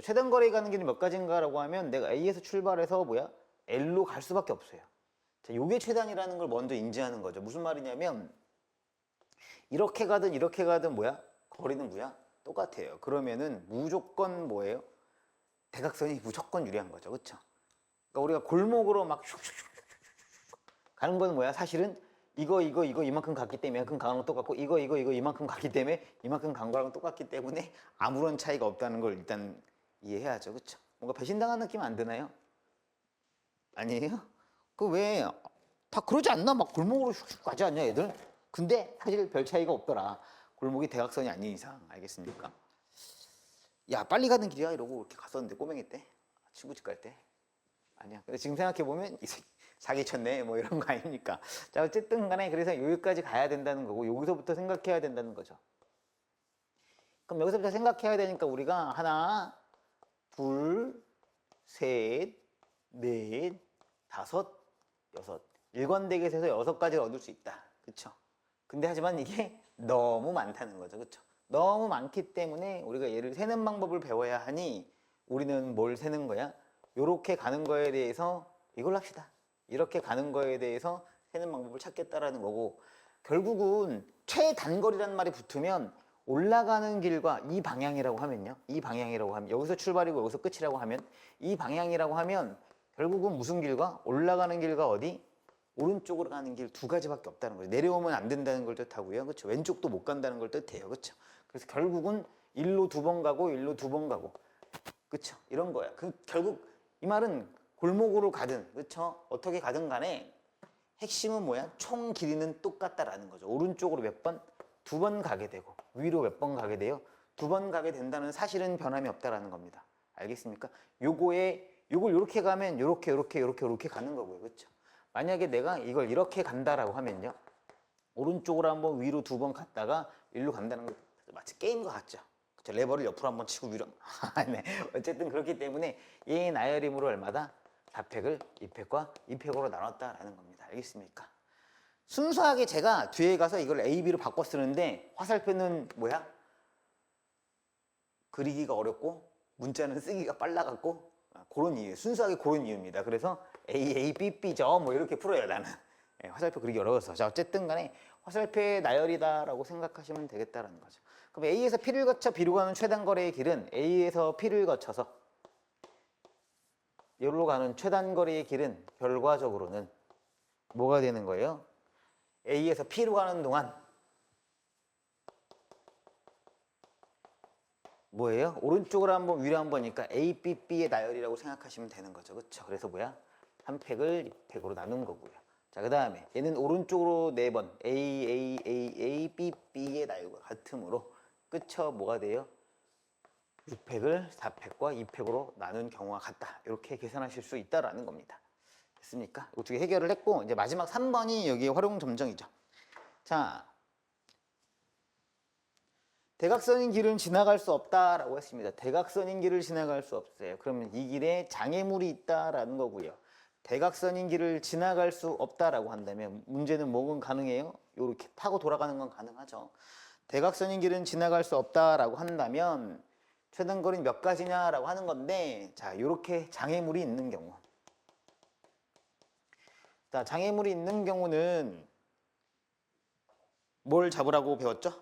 최단 거리에 가는 길이 몇 가지인가라고 하면 내가 A에서 출발해서 뭐야? L로 갈 수밖에 없어요. 자, 요게 최단이라는 걸 먼저 인지하는 거죠. 무슨 말이냐면 이렇게 가든 뭐야? 거리는 뭐야? 똑같아요. 그러면은 무조건 뭐예요? 대각선이 무조건 유리한 거죠. 그렇죠? 그러니까 우리가 골목으로 막 슉슉슉슉 가는 건 뭐야? 사실은 이거 이만큼 갔기 때문에 이만큼 가는 건 똑같고 이거 이만큼 갔기 때문에 이만큼 간 거랑 똑같기 때문에 아무런 차이가 없다는 걸 일단 이해해야죠. 그렇죠? 뭔가 배신당한 느낌 안 드나요? 아니에요? 그 왜 다 그러지 않나? 막 골목으로 슉슉 가지 않냐 애들? 근데 사실 별 차이가 없더라. 골목이 대각선이 아닌 이상. 알겠습니까? 야 빨리 가는 길이야 이러고 이렇게 갔었는데 꼬맹이 때 친구 집 갈 때 아니야. 근데 지금 생각해보면 이 새끼 사기쳤네 뭐 이런 거 아닙니까? 자 어쨌든 간에 그래서 여기까지 가야 된다는 거고 여기서부터 생각해야 된다는 거죠. 그럼 여기서부터 생각해야 되니까 우리가 하나 둘 셋 넷 다섯 여섯 일관되게해서 여섯 가지를 얻을 수 있다. 그쵸? 근데 하지만 이게 너무 많다는 거죠. 그쵸? 너무 많기 때문에 우리가 얘를 세는 방법을 배워야 하니 우리는 뭘 세는 거야? 요렇게 가는 거에 대해서 이걸 합시다. 이렇게 가는 거에 대해서 세는 방법을 찾겠다라는 거고 결국은 최단거리라는 말이 붙으면 올라가는 길과 이 방향이라고 하면요. 이 방향이라고 하면 여기서 출발이고 여기서 끝이라고 하면 이 방향이라고 하면 결국은 무슨 길과 올라가는 길과 어디? 오른쪽으로 가는 길 두 가지밖에 없다는 거예요. 내려오면 안 된다는 걸 뜻하고요. 그렇죠? 왼쪽도 못 간다는 걸 뜻해요. 그렇죠? 그래서 결국은 일로 두 번 가고 일로 두 번 가고 그렇죠? 이런 거야. 결국 이 말은 골목으로 가든 그렇죠? 어떻게 가든 간에 핵심은 뭐야? 총 길이는 똑같다라는 거죠. 오른쪽으로 몇 번? 두 번 가게 되고 위로 몇 번 가게 돼요? 두 번 가게 된다는 사실은 변함이 없다라는 겁니다. 알겠습니까? 요걸 이렇게 가면 요렇게 가는 거고요. 그렇죠? 만약에 내가 이걸 이렇게 간다라고 하면요. 오른쪽으로 한번 위로 두 번 갔다가 일로 간다는 거 마치 게임과 같죠. 그쵸? 레버를 옆으로 한번 치고 위로. 네. 어쨌든 그렇기 때문에 얘의 나열임으로 얼마다? 4팩을 2팩과 2팩으로 나눴다라는 겁니다. 알겠습니까? 순수하게 제가 뒤에 가서 이걸 A, B로 바꿔 쓰는데 화살표는 뭐야? 그리기가 어렵고 문자는 쓰기가 빨라갖고 그런 이유, 순수하게 그런 이유입니다. 그래서 A, B, B죠. 뭐 이렇게 풀어요, 나는. 네, 화살표 그리기 어려워서. 자, 어쨌든 간에 화살표의 나열이다라고 생각하시면 되겠다라는 거죠. 그럼 A에서 P를 거쳐 B로 가는 최단 거리의 길은 A에서 P를 거쳐서 여기로 가는 최단 거리의 길은 결과적으로는 뭐가 되는 거예요? A에서 P로 가는 동안 뭐예요? 오른쪽으로 한번 위로 한 번이니까 A, B, B의 나열이라고 생각하시면 되는 거죠. 그렇죠? 그래서 뭐야? 한 팩을 2팩으로 나눈 거고요. 자, 그 다음에 얘는 오른쪽으로 4번 A, B, B의 나열과 같으므로 그쵸? 뭐가 돼요? 6팩을 4팩과 2팩으로 나눈 경우가 같다. 이렇게 계산하실 수 있다라는 겁니다. 됐습니까? 이 두 개 해결을 했고 이제 마지막 3번이 여기에 활용 점정이죠. 자, 대각선인 길은 지나갈 수 없다라고 했습니다. 대각선인 길을 지나갈 수 없어요. 그러면 이 길에 장애물이 있다라는 거고요. 대각선인 길을 지나갈 수 없다라고 한다면 문제는 뭐건 가능해요? 이렇게 타고 돌아가는 건 가능하죠. 대각선인 길은 지나갈 수 없다라고 한다면 최단 거리는 몇 가지냐라고 하는 건데 자, 이렇게 장애물이 있는 경우. 자, 장애물이 있는 경우는 뭘 잡으라고 배웠죠?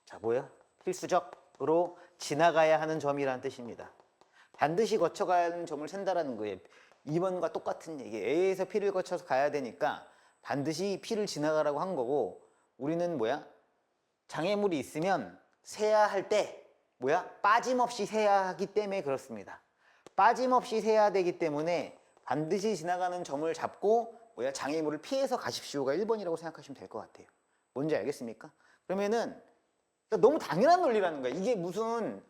자, 뭐야? 필수적으로 지나가야 하는 점이라는 뜻입니다. 반드시 거쳐가야 하는 점을 센다라는 거예요. 2번과 똑같은 얘기. A에서 P를 거쳐서 가야 되니까 반드시 P를 지나가라고 한 거고 우리는 뭐야? 장애물이 있으면 세야 할 때 뭐야? 빠짐없이 세야 하기 때문에 그렇습니다. 빠짐없이 세야 되기 때문에 반드시 지나가는 점을 잡고 뭐야? 장애물을 피해서 가십시오가 1번이라고 생각하시면 될 것 같아요. 뭔지 알겠습니까? 그러면은 너무 당연한 논리라는 거야. 이게 무슨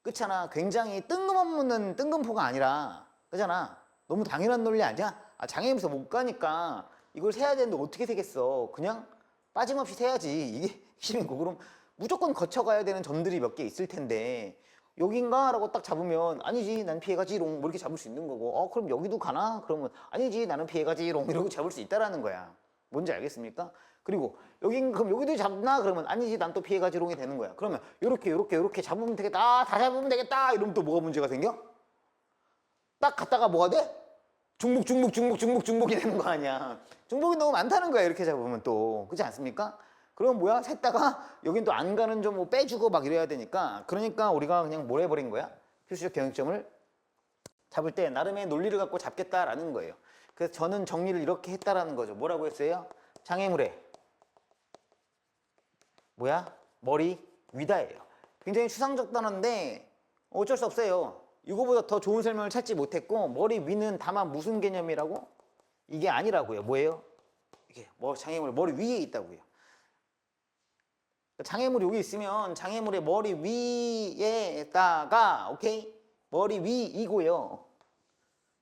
그렇잖아. 굉장히 뜬금없는 뜬금포가 아니라 그잖아. 너무 당연한 논리 아니야? 아, 장애물에서 못 가니까 이걸 세야 되는데 어떻게 세겠어? 그냥 빠짐없이 세야지. 이게 핵심이고 그럼 무조건 거쳐가야 되는 점들이 몇 개 있을 텐데 여긴가? 라고 딱 잡으면 아니지 난 피해가지롱 뭐 이렇게 잡을 수 있는 거고 그럼 여기도 가나? 그러면 아니지 나는 피해가지롱 이러고 잡을 수 있다라는 거야. 뭔지 알겠습니까? 그리고 여긴 그럼 여기도 잡나? 그러면 아니지, 난 또 피해가 지롱이 되는 거야. 그러면 요렇게 잡으면 되겠다. 다 잡으면 되겠다. 이러면 또 뭐가 문제가 생겨? 딱 갔다가 뭐가 돼? 중복이 되는 거 아니야. 중복이 너무 많다는 거야. 이렇게 잡으면 또. 그렇지 않습니까? 그럼 뭐야? 샜다가 여긴 또 안 가는 점 뭐 빼주고 막 이래야 되니까, 그러니까 우리가 그냥 뭘 해버린 거야? 필수적 경영점을 잡을 때 나름의 논리를 갖고 잡겠다라는 거예요. 그래서 저는 정리를 이렇게 했다라는 거죠. 뭐라고 했어요? 장애물의 뭐야? 머리 위다예요. 굉장히 추상적 단어인데 어쩔 수 없어요. 이거보다 더 좋은 설명을 찾지 못했고, 머리 위는 다만 무슨 개념이라고? 이게 아니라고요. 뭐예요? 이게 뭐 장애물 머리 위에 있다고요. 장애물이 여기 있으면 장애물의 머리 위에다가 오케이? 머리 위이고요.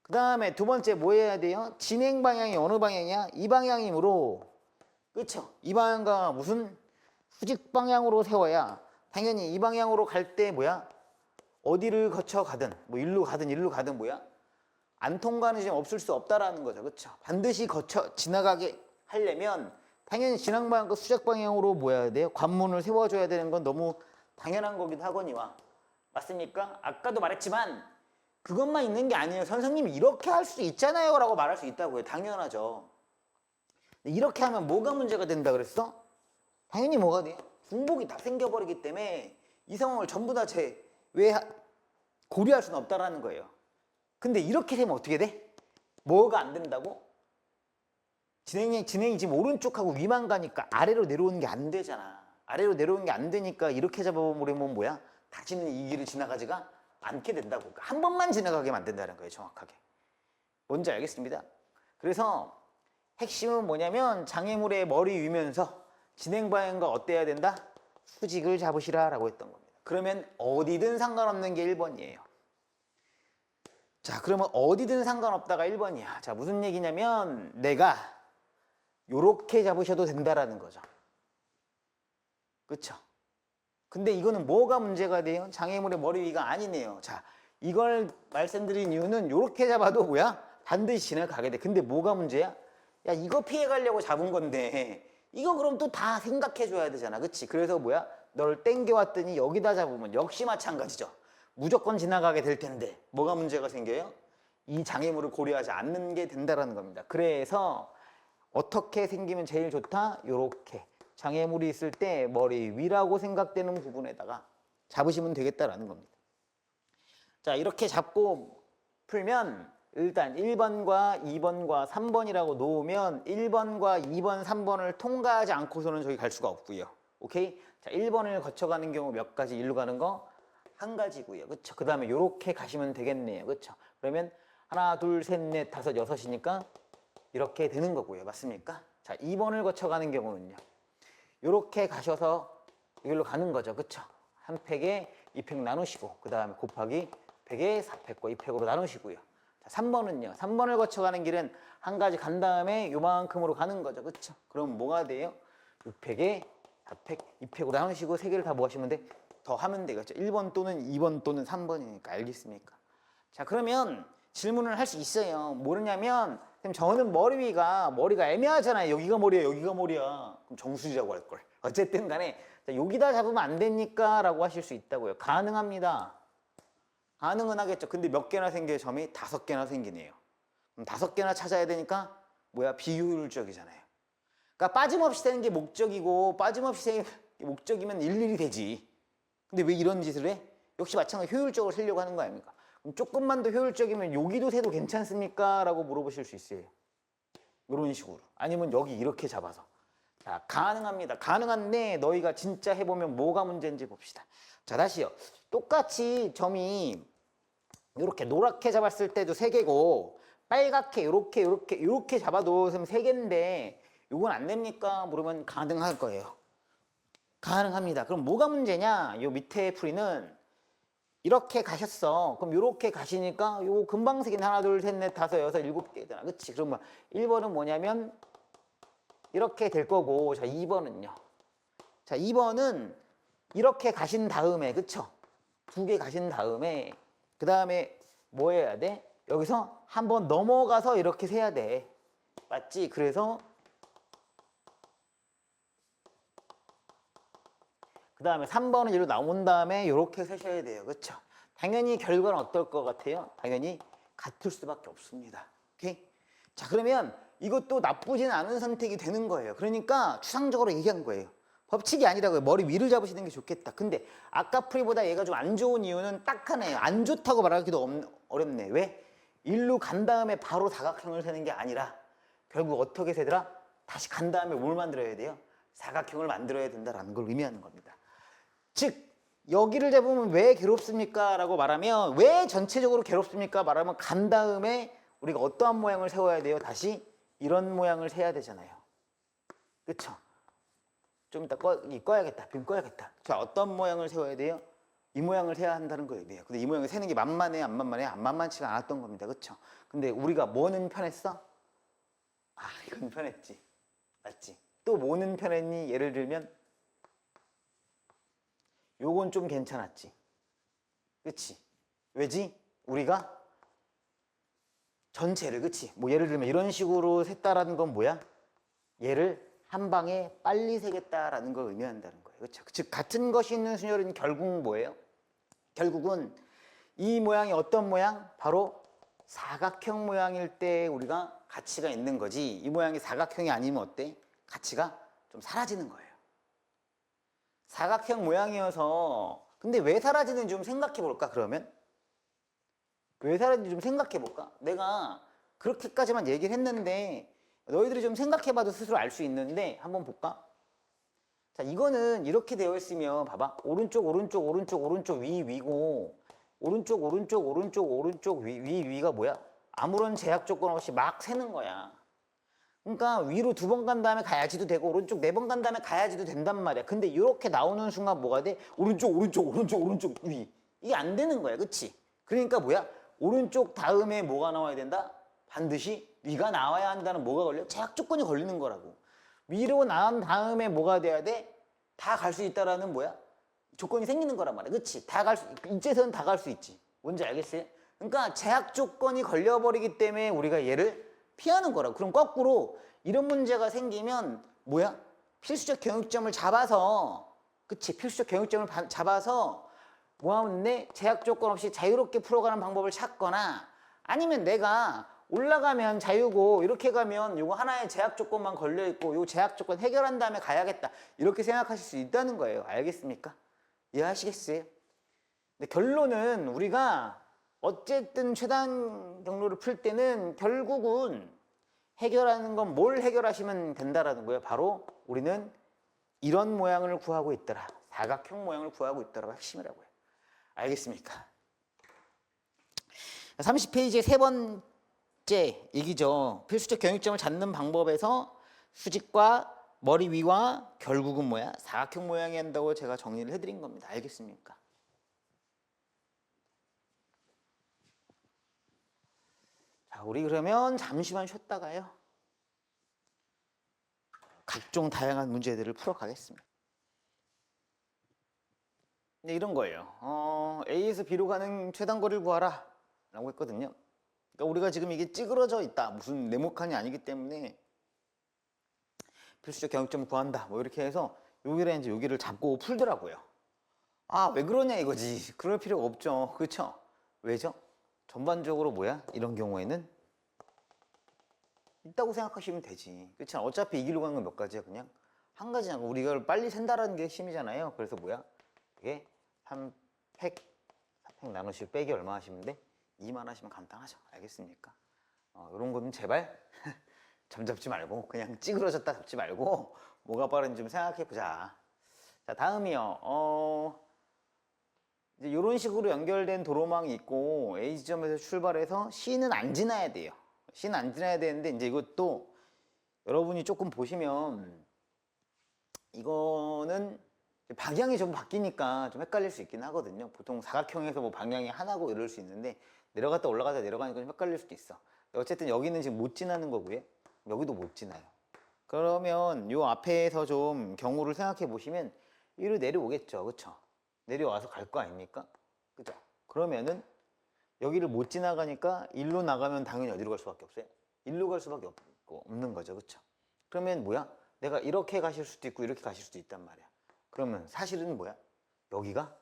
그 다음에 두 번째 뭐 해야 돼요? 진행 방향이 어느 방향이야? 이 방향이므로, 그쵸? 이 방향과 무슨 수직 방향으로 세워야 당연히 이 방향으로 갈 때 뭐야? 어디를 거쳐 가든 뭐 일로 가든 뭐야? 안 통과는 지금 없을 수 없다라는 거죠. 그쵸? 반드시 거쳐 지나가게 하려면 당연히 진행 방향과 수직 방향으로 뭐 해야 돼요? 관문을 세워줘야 되는 건 너무 당연한 거기도 하거니와. 맞습니까? 아까도 말했지만 그것만 있는 게 아니에요. 선생님이 이렇게 할 수 있잖아요 라고 말할 수 있다고요. 당연하죠. 이렇게 하면 뭐가 문제가 된다 그랬어? 당연히 뭐가 돼요? 중복이 다 생겨버리기 때문에 이 상황을 전부 다 고려할 수는 없다라는 거예요. 근데 이렇게 되면 어떻게 돼? 뭐가 안 된다고? 진행이 지금 오른쪽하고 위만 가니까 아래로 내려오는 게 안 되잖아. 아래로 내려오는 게 안 되니까 이렇게 잡아버리면 뭐야? 다시는 이 길을 지나가지가 않게 된다고. 그러니까 한 번만 지나가게 만든다는 거예요. 정확하게. 뭔지 알겠습니다. 그래서 핵심은 뭐냐면 장애물의 머리 위면서 진행 방향과 어때야 된다? 수직을 잡으시라 라고 했던 겁니다. 그러면 어디든 상관없는 게 1번이에요. 자, 그러면 어디든 상관없다가 1번이야. 자, 무슨 얘기냐면 내가 요렇게 잡으셔도 된다라는 거죠. 그쵸? 근데 이거는 뭐가 문제가 돼요? 장애물의 머리 위가 아니네요. 자, 이걸 말씀드린 이유는 요렇게 잡아도 뭐야? 반드시 지나가게 돼. 근데 뭐가 문제야? 야, 이거 피해가려고 잡은 건데 이거 그럼 또 다 생각해줘야 되잖아. 그치? 그래서 뭐야? 널 땡겨왔더니 여기다 잡으면 역시 마찬가지죠. 무조건 지나가게 될 텐데 뭐가 문제가 생겨요? 이 장애물을 고려하지 않는 게 된다라는 겁니다. 그래서 어떻게 생기면 제일 좋다? 요렇게 장애물이 있을 때 머리 위라고 생각되는 부분에다가 잡으시면 되겠다라는 겁니다. 자, 이렇게 잡고 풀면 일단 1번과 2번과 3번이라고 놓으면 1번과 2번, 3번을 통과하지 않고서는 저기 갈 수가 없고요. 오케이? 자, 1번을 거쳐가는 경우 몇 가지? 일로 가는 거 한 가지고요. 그쵸? 그 다음에 요렇게 가시면 되겠네요. 그쵸? 그러면 하나, 둘, 셋, 넷, 다섯, 여섯이니까 이렇게 되는 거고요. 맞습니까? 자, 2번을 거쳐가는 경우는요. 요렇게 가셔서 이걸로 가는 거죠. 그쵸? 한 팩에 2팩 나누시고 그 다음에 곱하기 100에 4팩과 2팩으로 나누시고요. 자, 3번은요. 3번을 거쳐가는 길은 한 가지 간 다음에 요만큼으로 가는 거죠. 그쵸? 그럼 뭐가 돼요? 6팩에 4팩, 2팩으로 나누시고 3개를 다 뭐 하시면 돼? 더 하면 되겠죠. 1번 또는 2번 또는 3번이니까. 알겠습니까? 자, 그러면 질문을 할 수 있어요. 모르냐면 선생님 저는 머리가 애매하잖아요. 여기가 머리야, 여기가 머리야. 그럼 정수리라고 할 걸. 어쨌든 간에 자, 여기다 잡으면 안 됩니까? 라고 하실 수 있다고요. 가능합니다. 가능은 하겠죠. 근데 몇 개나 생겨요? 점이 5개나 생기네요. 그럼 5개나 찾아야 되니까 뭐야? 비효율적이잖아요. 그러니까 빠짐없이 되는 게 목적이고 빠짐없이 목적이면 일일이 되지. 근데 왜 이런 짓을 해? 역시 마찬가지로 효율적으로 쓰려고 하는 거 아닙니까? 그럼 조금만 더 효율적이면 여기도 세도 괜찮습니까? 라고 물어보실 수 있어요. 이런 식으로. 아니면 여기 이렇게 잡아서. 자, 가능합니다. 가능한데 너희가 진짜 해보면 뭐가 문제인지 봅시다. 자, 다시요. 똑같이 점이 이렇게 노랗게 잡았을 때도 3개고 빨갛게 이렇게 잡아도 3개인데 이건 안 됩니까? 물으면 가능할 거예요. 가능합니다. 그럼 뭐가 문제냐? 요 밑에 풀이는 이렇게 가셨어. 그럼 이렇게 가시니까 요 금방 색인 하나, 둘, 셋, 넷, 다섯, 여섯, 7개잖아. 그치? 그러면 1번은 뭐냐면 이렇게 될 거고, 자, 2번은요. 자, 2번은 이렇게 가신 다음에, 그쵸? 2개 가신 다음에, 그 다음에 뭐 해야 돼? 여기서 한번 넘어가서 이렇게 세야 돼. 맞지? 그래서 그 다음에 3번은 이로 나온 다음에 이렇게 세셔야 돼요. 그렇죠? 당연히 결과는 어떨 것 같아요? 당연히 같을 수밖에 없습니다. 오케이? 자, 그러면 이것도 나쁘진 않은 선택이 되는 거예요. 그러니까 추상적으로 얘기한 거예요. 법칙이 아니라고요. 머리 위를 잡으시는 게 좋겠다. 근데 아까 풀이보다 얘가 좀 안 좋은 이유는 딱 하나예요. 안 좋다고 말하기도 어렵네. 왜? 일로 간 다음에 바로 사각형을 세는 게 아니라 결국 어떻게 세더라? 다시 간 다음에 뭘 만들어야 돼요? 사각형을 만들어야 된다라는 걸 의미하는 겁니다. 즉 여기를 잡으면 왜 괴롭습니까? 라고 말하면 왜 전체적으로 괴롭습니까? 말하면 간 다음에 우리가 어떠한 모양을 세워야 돼요? 다시 이런 모양을 세야 되잖아요. 그쵸? 좀 이따 꺼야겠다. 빔 꺼야겠다. 자, 어떤 모양을 세워야 돼요? 이 모양을 세야 한다는 거 의미해요. 근데 이 모양을 세는 게 만만해? 안 만만해? 안 만만치가 않았던 겁니다. 그쵸? 근데 우리가 뭐는 편했어? 아, 이건 편했지. 맞지? 또 뭐는 편했니? 예를 들면 요건 좀 괜찮았지. 그치? 왜지? 우리가 전체를, 그치? 뭐 예를 들면 이런 식으로 셌다라는 건 뭐야? 얘를 한 방에 빨리 세겠다라는 걸 의미한다는 거예요. 그렇죠? 즉 같은 것이 있는 순열은 결국 뭐예요? 결국은 이 모양이 어떤 모양? 바로 사각형 모양일 때 우리가 가치가 있는 거지. 이 모양이 사각형이 아니면 어때? 가치가 좀 사라지는 거예요. 사각형 모양이어서 근데 왜 사라지는지 좀 생각해 볼까 그러면? 왜 사라지는지 좀 생각해 볼까? 내가 그렇게까지만 얘기를 했는데 너희들이 좀 생각해 봐도 스스로 알 수 있는데 한번 볼까? 자, 이거는 이렇게 되어 있으면 봐봐. 오른쪽 오른쪽 오른쪽 오른쪽 위 위고 오른쪽 오른쪽 오른쪽 오른쪽 위 위가 뭐야? 아무런 제약 조건 없이 막 세는 거야. 그러니까 위로 2번 간 다음에 가야지도 되고 오른쪽 4번 간 다음에 가야지도 된단 말이야. 근데 이렇게 나오는 순간 뭐가 돼? 오른쪽 오른쪽 오른쪽 오른쪽 위. 이게 안 되는 거야. 그치? 그러니까 뭐야? 오른쪽 다음에 뭐가 나와야 된다? 반드시 위가 나와야 한다는 뭐가 걸려? 제약 조건이 걸리는 거라고. 위로 나온 다음에 뭐가 돼야 돼? 다 갈 수 있다라는 뭐야? 조건이 생기는 거란 말이야. 그치? 다 갈 수, 이제서는 다 갈 수 있지. 뭔지 알겠어요? 그러니까 제약 조건이 걸려버리기 때문에 우리가 얘를 피하는 거라고. 그럼 거꾸로 이런 문제가 생기면 뭐야? 필수적 경육점을 잡아서, 그치? 필수적 경육점을 잡아서 뭐 하면 돼? 제약 조건 없이 자유롭게 풀어가는 방법을 찾거나 아니면 내가 올라가면 자유고 이렇게 가면 요거 하나의 제약 조건만 걸려 있고 요 제약 조건 해결한 다음에 가야겠다. 이렇게 생각하실 수 있다는 거예요. 알겠습니까? 이해하시겠어요? 근데 결론은 우리가 어쨌든 최단 경로를 풀 때는 결국은 해결하는 건 뭘 해결하시면 된다라는 거예요. 바로 우리는 이런 모양을 구하고 있더라. 사각형 모양을 구하고 있더라가 핵심이라고요. 알겠습니까? 30페이지의 세 번째 얘기죠. 필수적 경육점을 찾는 방법에서 수직과 머리 위와 결국은 뭐야? 사각형 모양이 한다고 제가 정리를 해드린 겁니다. 알겠습니까? 자, 우리 그러면 잠시만 쉬었다가요. 각종 다양한 문제들을 풀어가겠습니다. 네, 이런 거예요. A에서 B로 가는 최단거리를 구하라 라고 했거든요. 그러니까 우리가 지금 이게 찌그러져 있다. 무슨 네모칸이 아니기 때문에 필수적 경육점을 구한다. 뭐 이렇게 해서 여기를 이제 여기를 잡고 풀더라고요. 아, 왜 그러냐 이거지. 그럴 필요가 없죠. 그렇죠? 왜죠? 전반적으로 뭐야? 이런 경우에는 있다고 생각하시면 되지. 그렇죠? 어차피 이 길로 가는 건 몇 가지야? 그냥 한 가지냐. 우리가 이걸 빨리 센다라는 게 핵심이잖아요. 그래서 뭐야? 이게 3팩 나누실 빼기 얼마 하시면 돼? 2만 하시면 간단하죠. 알겠습니까? 이런 거는 제발 점 잡지 말고 그냥 찌그러졌다 잡지 말고 뭐가 빠른지 좀 생각해 보자. 자, 다음이요. 이제 이런 식으로 연결된 도로망이 있고 A 지점에서 출발해서 C는 안 지나야 돼요. C는 안 지나야 되는데 이제 이것도 여러분이 조금 보시면 이거는 방향이 좀 바뀌니까 좀 헷갈릴 수 있긴 하거든요. 보통 사각형에서 뭐 방향이 하나고 이럴 수 있는데 내려갔다 올라가다 내려가니까 좀 헷갈릴 수도 있어. 어쨌든 여기는 지금 못 지나는 거고요. 여기도 못 지나요. 그러면 요 앞에서 좀 경우를 생각해 보시면 이리로 내려오겠죠. 그쵸? 내려와서 갈 거 아닙니까? 그죠? 그러면은 여기를 못 지나가니까 일로 나가면 당연히 어디로 갈 수밖에 없어요? 일로 갈 수밖에 없는 거죠. 그쵸? 그러면 뭐야? 내가 이렇게 가실 수도 있고 이렇게 가실 수도 있단 말이야. 그러면 사실은 뭐야? 여기가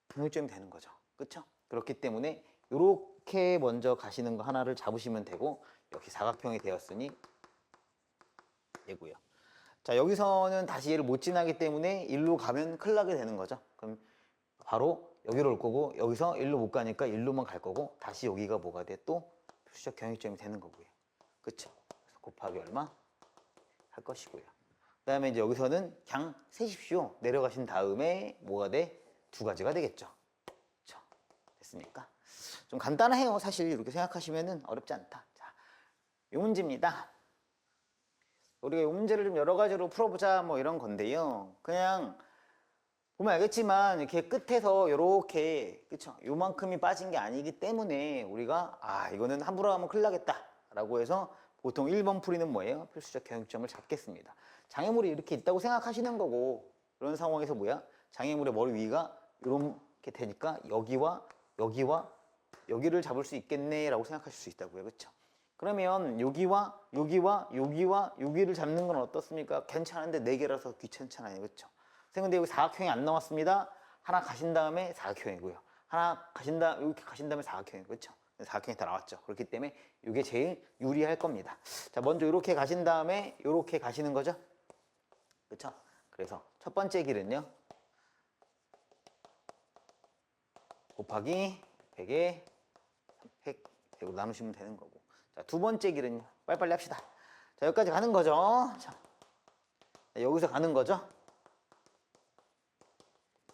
경유점이 되는 거죠. 그렇죠? 그렇기 때문에 이렇게 먼저 가시는 거 하나를 잡으시면 되고 역시 사각형이 되었으니 얘고요. 자, 여기서는 다시 얘를 못 지나기 때문에 일로 가면 큰일 나게 되는 거죠. 그럼 바로 여기로 올 거고 여기서 일로 못 가니까 일로만 갈 거고 다시 여기가 뭐가 돼? 또 필수적 경유점이 되는 거고요. 그렇죠? 그래서 곱하기 얼마? 할 것이고요. 그 다음에 이제 여기서는 그냥 세십시오. 내려가신 다음에 뭐가 돼? 두 가지가 되겠죠. 그렇죠? 됐습니까? 좀 간단해요. 사실 이렇게 생각하시면은 어렵지 않다. 자, 이 문제입니다. 우리가 이 문제를 좀 여러 가지로 풀어보자 뭐 이런 건데요. 그냥 보면 알겠지만 이렇게 끝에서 이렇게 그쵸? 요만큼이 빠진 게 아니기 때문에 우리가 이거는 함부로 하면 큰일 나겠다 라고 해서 보통 1번 풀이는 뭐예요? 필수적 경유점을 잡겠습니다. 장애물이 이렇게 있다고 생각하시는 거고 이런 상황에서 뭐야? 장애물의 머리 위가 이렇게 되니까 여기와 여기와 여기를 잡을 수 있겠네 라고 생각하실 수 있다고요. 그쵸? 그러면 여기와 여기와 여기와 여기를 잡는 건 어떻습니까? 괜찮은데 4개라서 귀찮잖아요. 그렇죠? 근데 여기 사각형이 안 나왔습니다. 하나 가신 다음에 사각형이고요. 하나 이렇게 가신 다음에 사각형이고 그렇죠? 사각형이 다 나왔죠. 그렇기 때문에 이게 제일 유리할 겁니다. 자, 먼저 이렇게 가신 다음에 이렇게 가시는 거죠. 그렇죠? 그래서 첫 번째 길은요. 곱하기 100에 100으로 나누시면 되는 거고. 자, 두 번째 길은요. 빨리빨리 합시다. 자, 여기까지 가는 거죠. 자, 여기서 가는 거죠.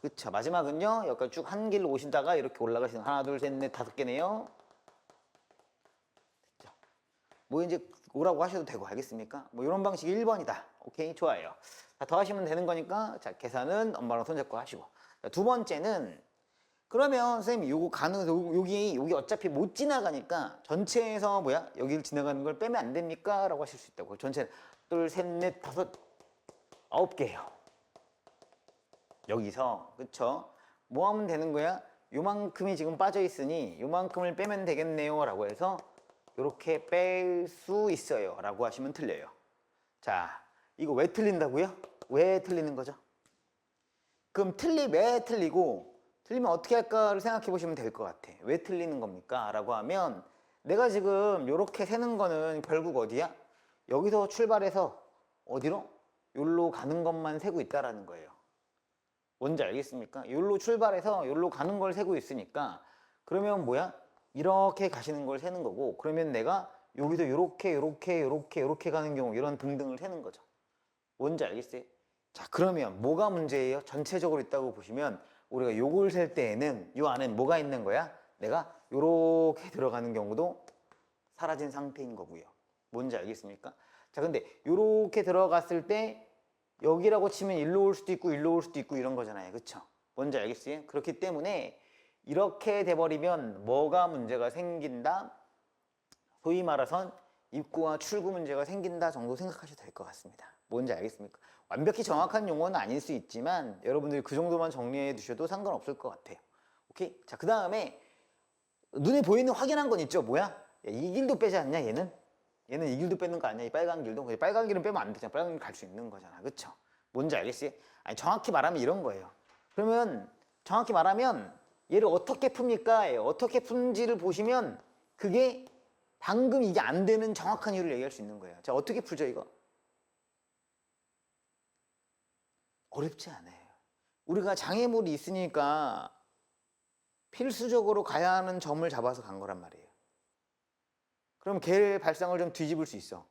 그쵸. 마지막은요. 여기까지 쭉 한 길로 오시다가 이렇게 올라가시는 하나, 둘, 셋, 넷, 5개네요. 됐죠. 뭐 이제 오라고 하셔도 되고 알겠습니까? 뭐 이런 방식이 1번이다. 오케이, 좋아요. 자, 더 하시면 되는 거니까 자, 계산은 엄마랑 손잡고 하시고. 자, 두 번째는 그러면 선생님 요거 여기 어차피 못 지나가니까 전체에서 뭐야? 여기를 지나가는 걸 빼면 안 됩니까? 라고 하실 수 있다고. 전체 둘, 셋, 넷, 5, 9개예요. 여기서 그쵸? 뭐 하면 되는 거야? 요만큼이 지금 빠져 있으니 요만큼을 빼면 되겠네요 라고 해서 이렇게 뺄 수 있어요 라고 하시면 틀려요. 자, 이거 왜 틀린다고요? 왜 틀리는 거죠? 그럼 왜 틀리고 틀리면 어떻게 할까를 생각해 보시면 될 것 같아. 왜 틀리는 겁니까? 라고 하면 내가 지금 이렇게 세는 거는 결국 어디야? 여기서 출발해서 어디로? 여기로 가는 것만 세고 있다라는 거예요. 뭔지 알겠습니까? 여기로 출발해서 여기로 가는 걸 세고 있으니까 그러면 뭐야? 이렇게 가시는 걸 세는 거고 그러면 내가 여기서 이렇게 가는 경우 이런 등등을 세는 거죠. 뭔지 알겠어요? 자, 그러면 뭐가 문제예요? 전체적으로 있다고 보시면 우리가 요걸 셀 때에는 요 안에 뭐가 있는 거야? 내가 요렇게 들어가는 경우도 사라진 상태인 거고요. 뭔지 알겠습니까? 자, 근데 요렇게 들어갔을 때 여기라고 치면 일로 올 수도 있고 일로 올 수도 있고 이런 거잖아요. 그쵸? 뭔지 알겠어요? 그렇기 때문에 이렇게 돼버리면 뭐가 문제가 생긴다? 소위 말해선 입구와 출구 문제가 생긴다 정도 생각하셔도 될 것 같습니다. 뭔지 알겠습니까? 완벽히 정확한 용어는 아닐 수 있지만 여러분들이 그 정도만 정리해 두셔도 상관없을 것 같아요. 오케이? 자, 그 다음에 눈에 보이는 확인한 건 있죠? 뭐야? 야, 이 길도 빼지 않냐 얘는? 얘는 이 길도 빼는 거 아니야? 이 빨간 길도? 빨간 길은 빼면 안 되잖아. 빨간 길 갈 수 있는 거잖아. 그쵸? 뭔지 알겠어요? 아니, 정확히 말하면 이런 거예요. 그러면 정확히 말하면 얘를 어떻게 풉니까? 어떻게 푼지를 보시면 그게 방금 이게 안 되는 정확한 이유를 얘기할 수 있는 거예요. 자, 어떻게 풀죠 이거? 어렵지 않아요. 우리가 장애물이 있으니까 필수적으로 가야 하는 점을 잡아서 간 거란 말이에요. 그럼 걔의 발상을 좀 뒤집을 수 있어.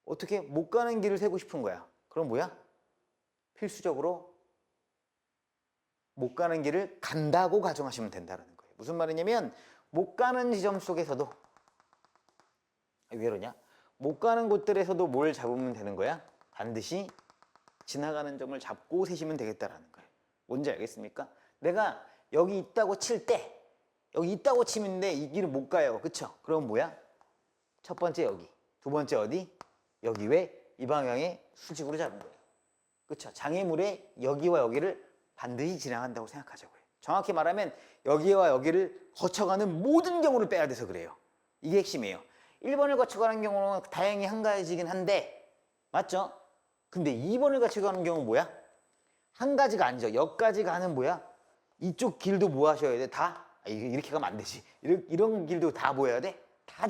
어떻게? 못 가는 길을 세고 싶은 거야. 그럼 뭐야? 필수적으로 못 가는 길을 간다고 가정하시면 된다는 거예요. 무슨 말이냐면 못 가는 지점 속에서도 왜 이러냐? 못 가는 곳들에서도 뭘 잡으면 되는 거야? 반드시 지나가는 점을 잡고 세시면 되겠다라는 거예요. 뭔지 알겠습니까? 내가 여기 있다고 칠 때 여기 있다고 치는데 이 길을 못 가요. 그쵸? 그럼 뭐야? 첫 번째 여기, 두 번째 어디? 여기 왜? 이 방향에 수직으로 잡는 거예요. 그쵸? 장애물의 여기와 여기를 반드시 지나간다고 생각하자고요. 정확히 말하면 여기와 여기를 거쳐가는 모든 경우를 빼야 돼서 그래요. 이게 핵심이에요. 1번을 거쳐가는 경우는 다행히 한가해지긴 한데 맞죠? 근데 2번을 거쳐가는 경우는 뭐야? 한 가지가 아니죠. 여기까지 가는 뭐야? 이쪽 길도 뭐 하셔야 돼? 다? 이렇게 가면 안 되지. 이런 길도 다 뭐 해야 돼? 다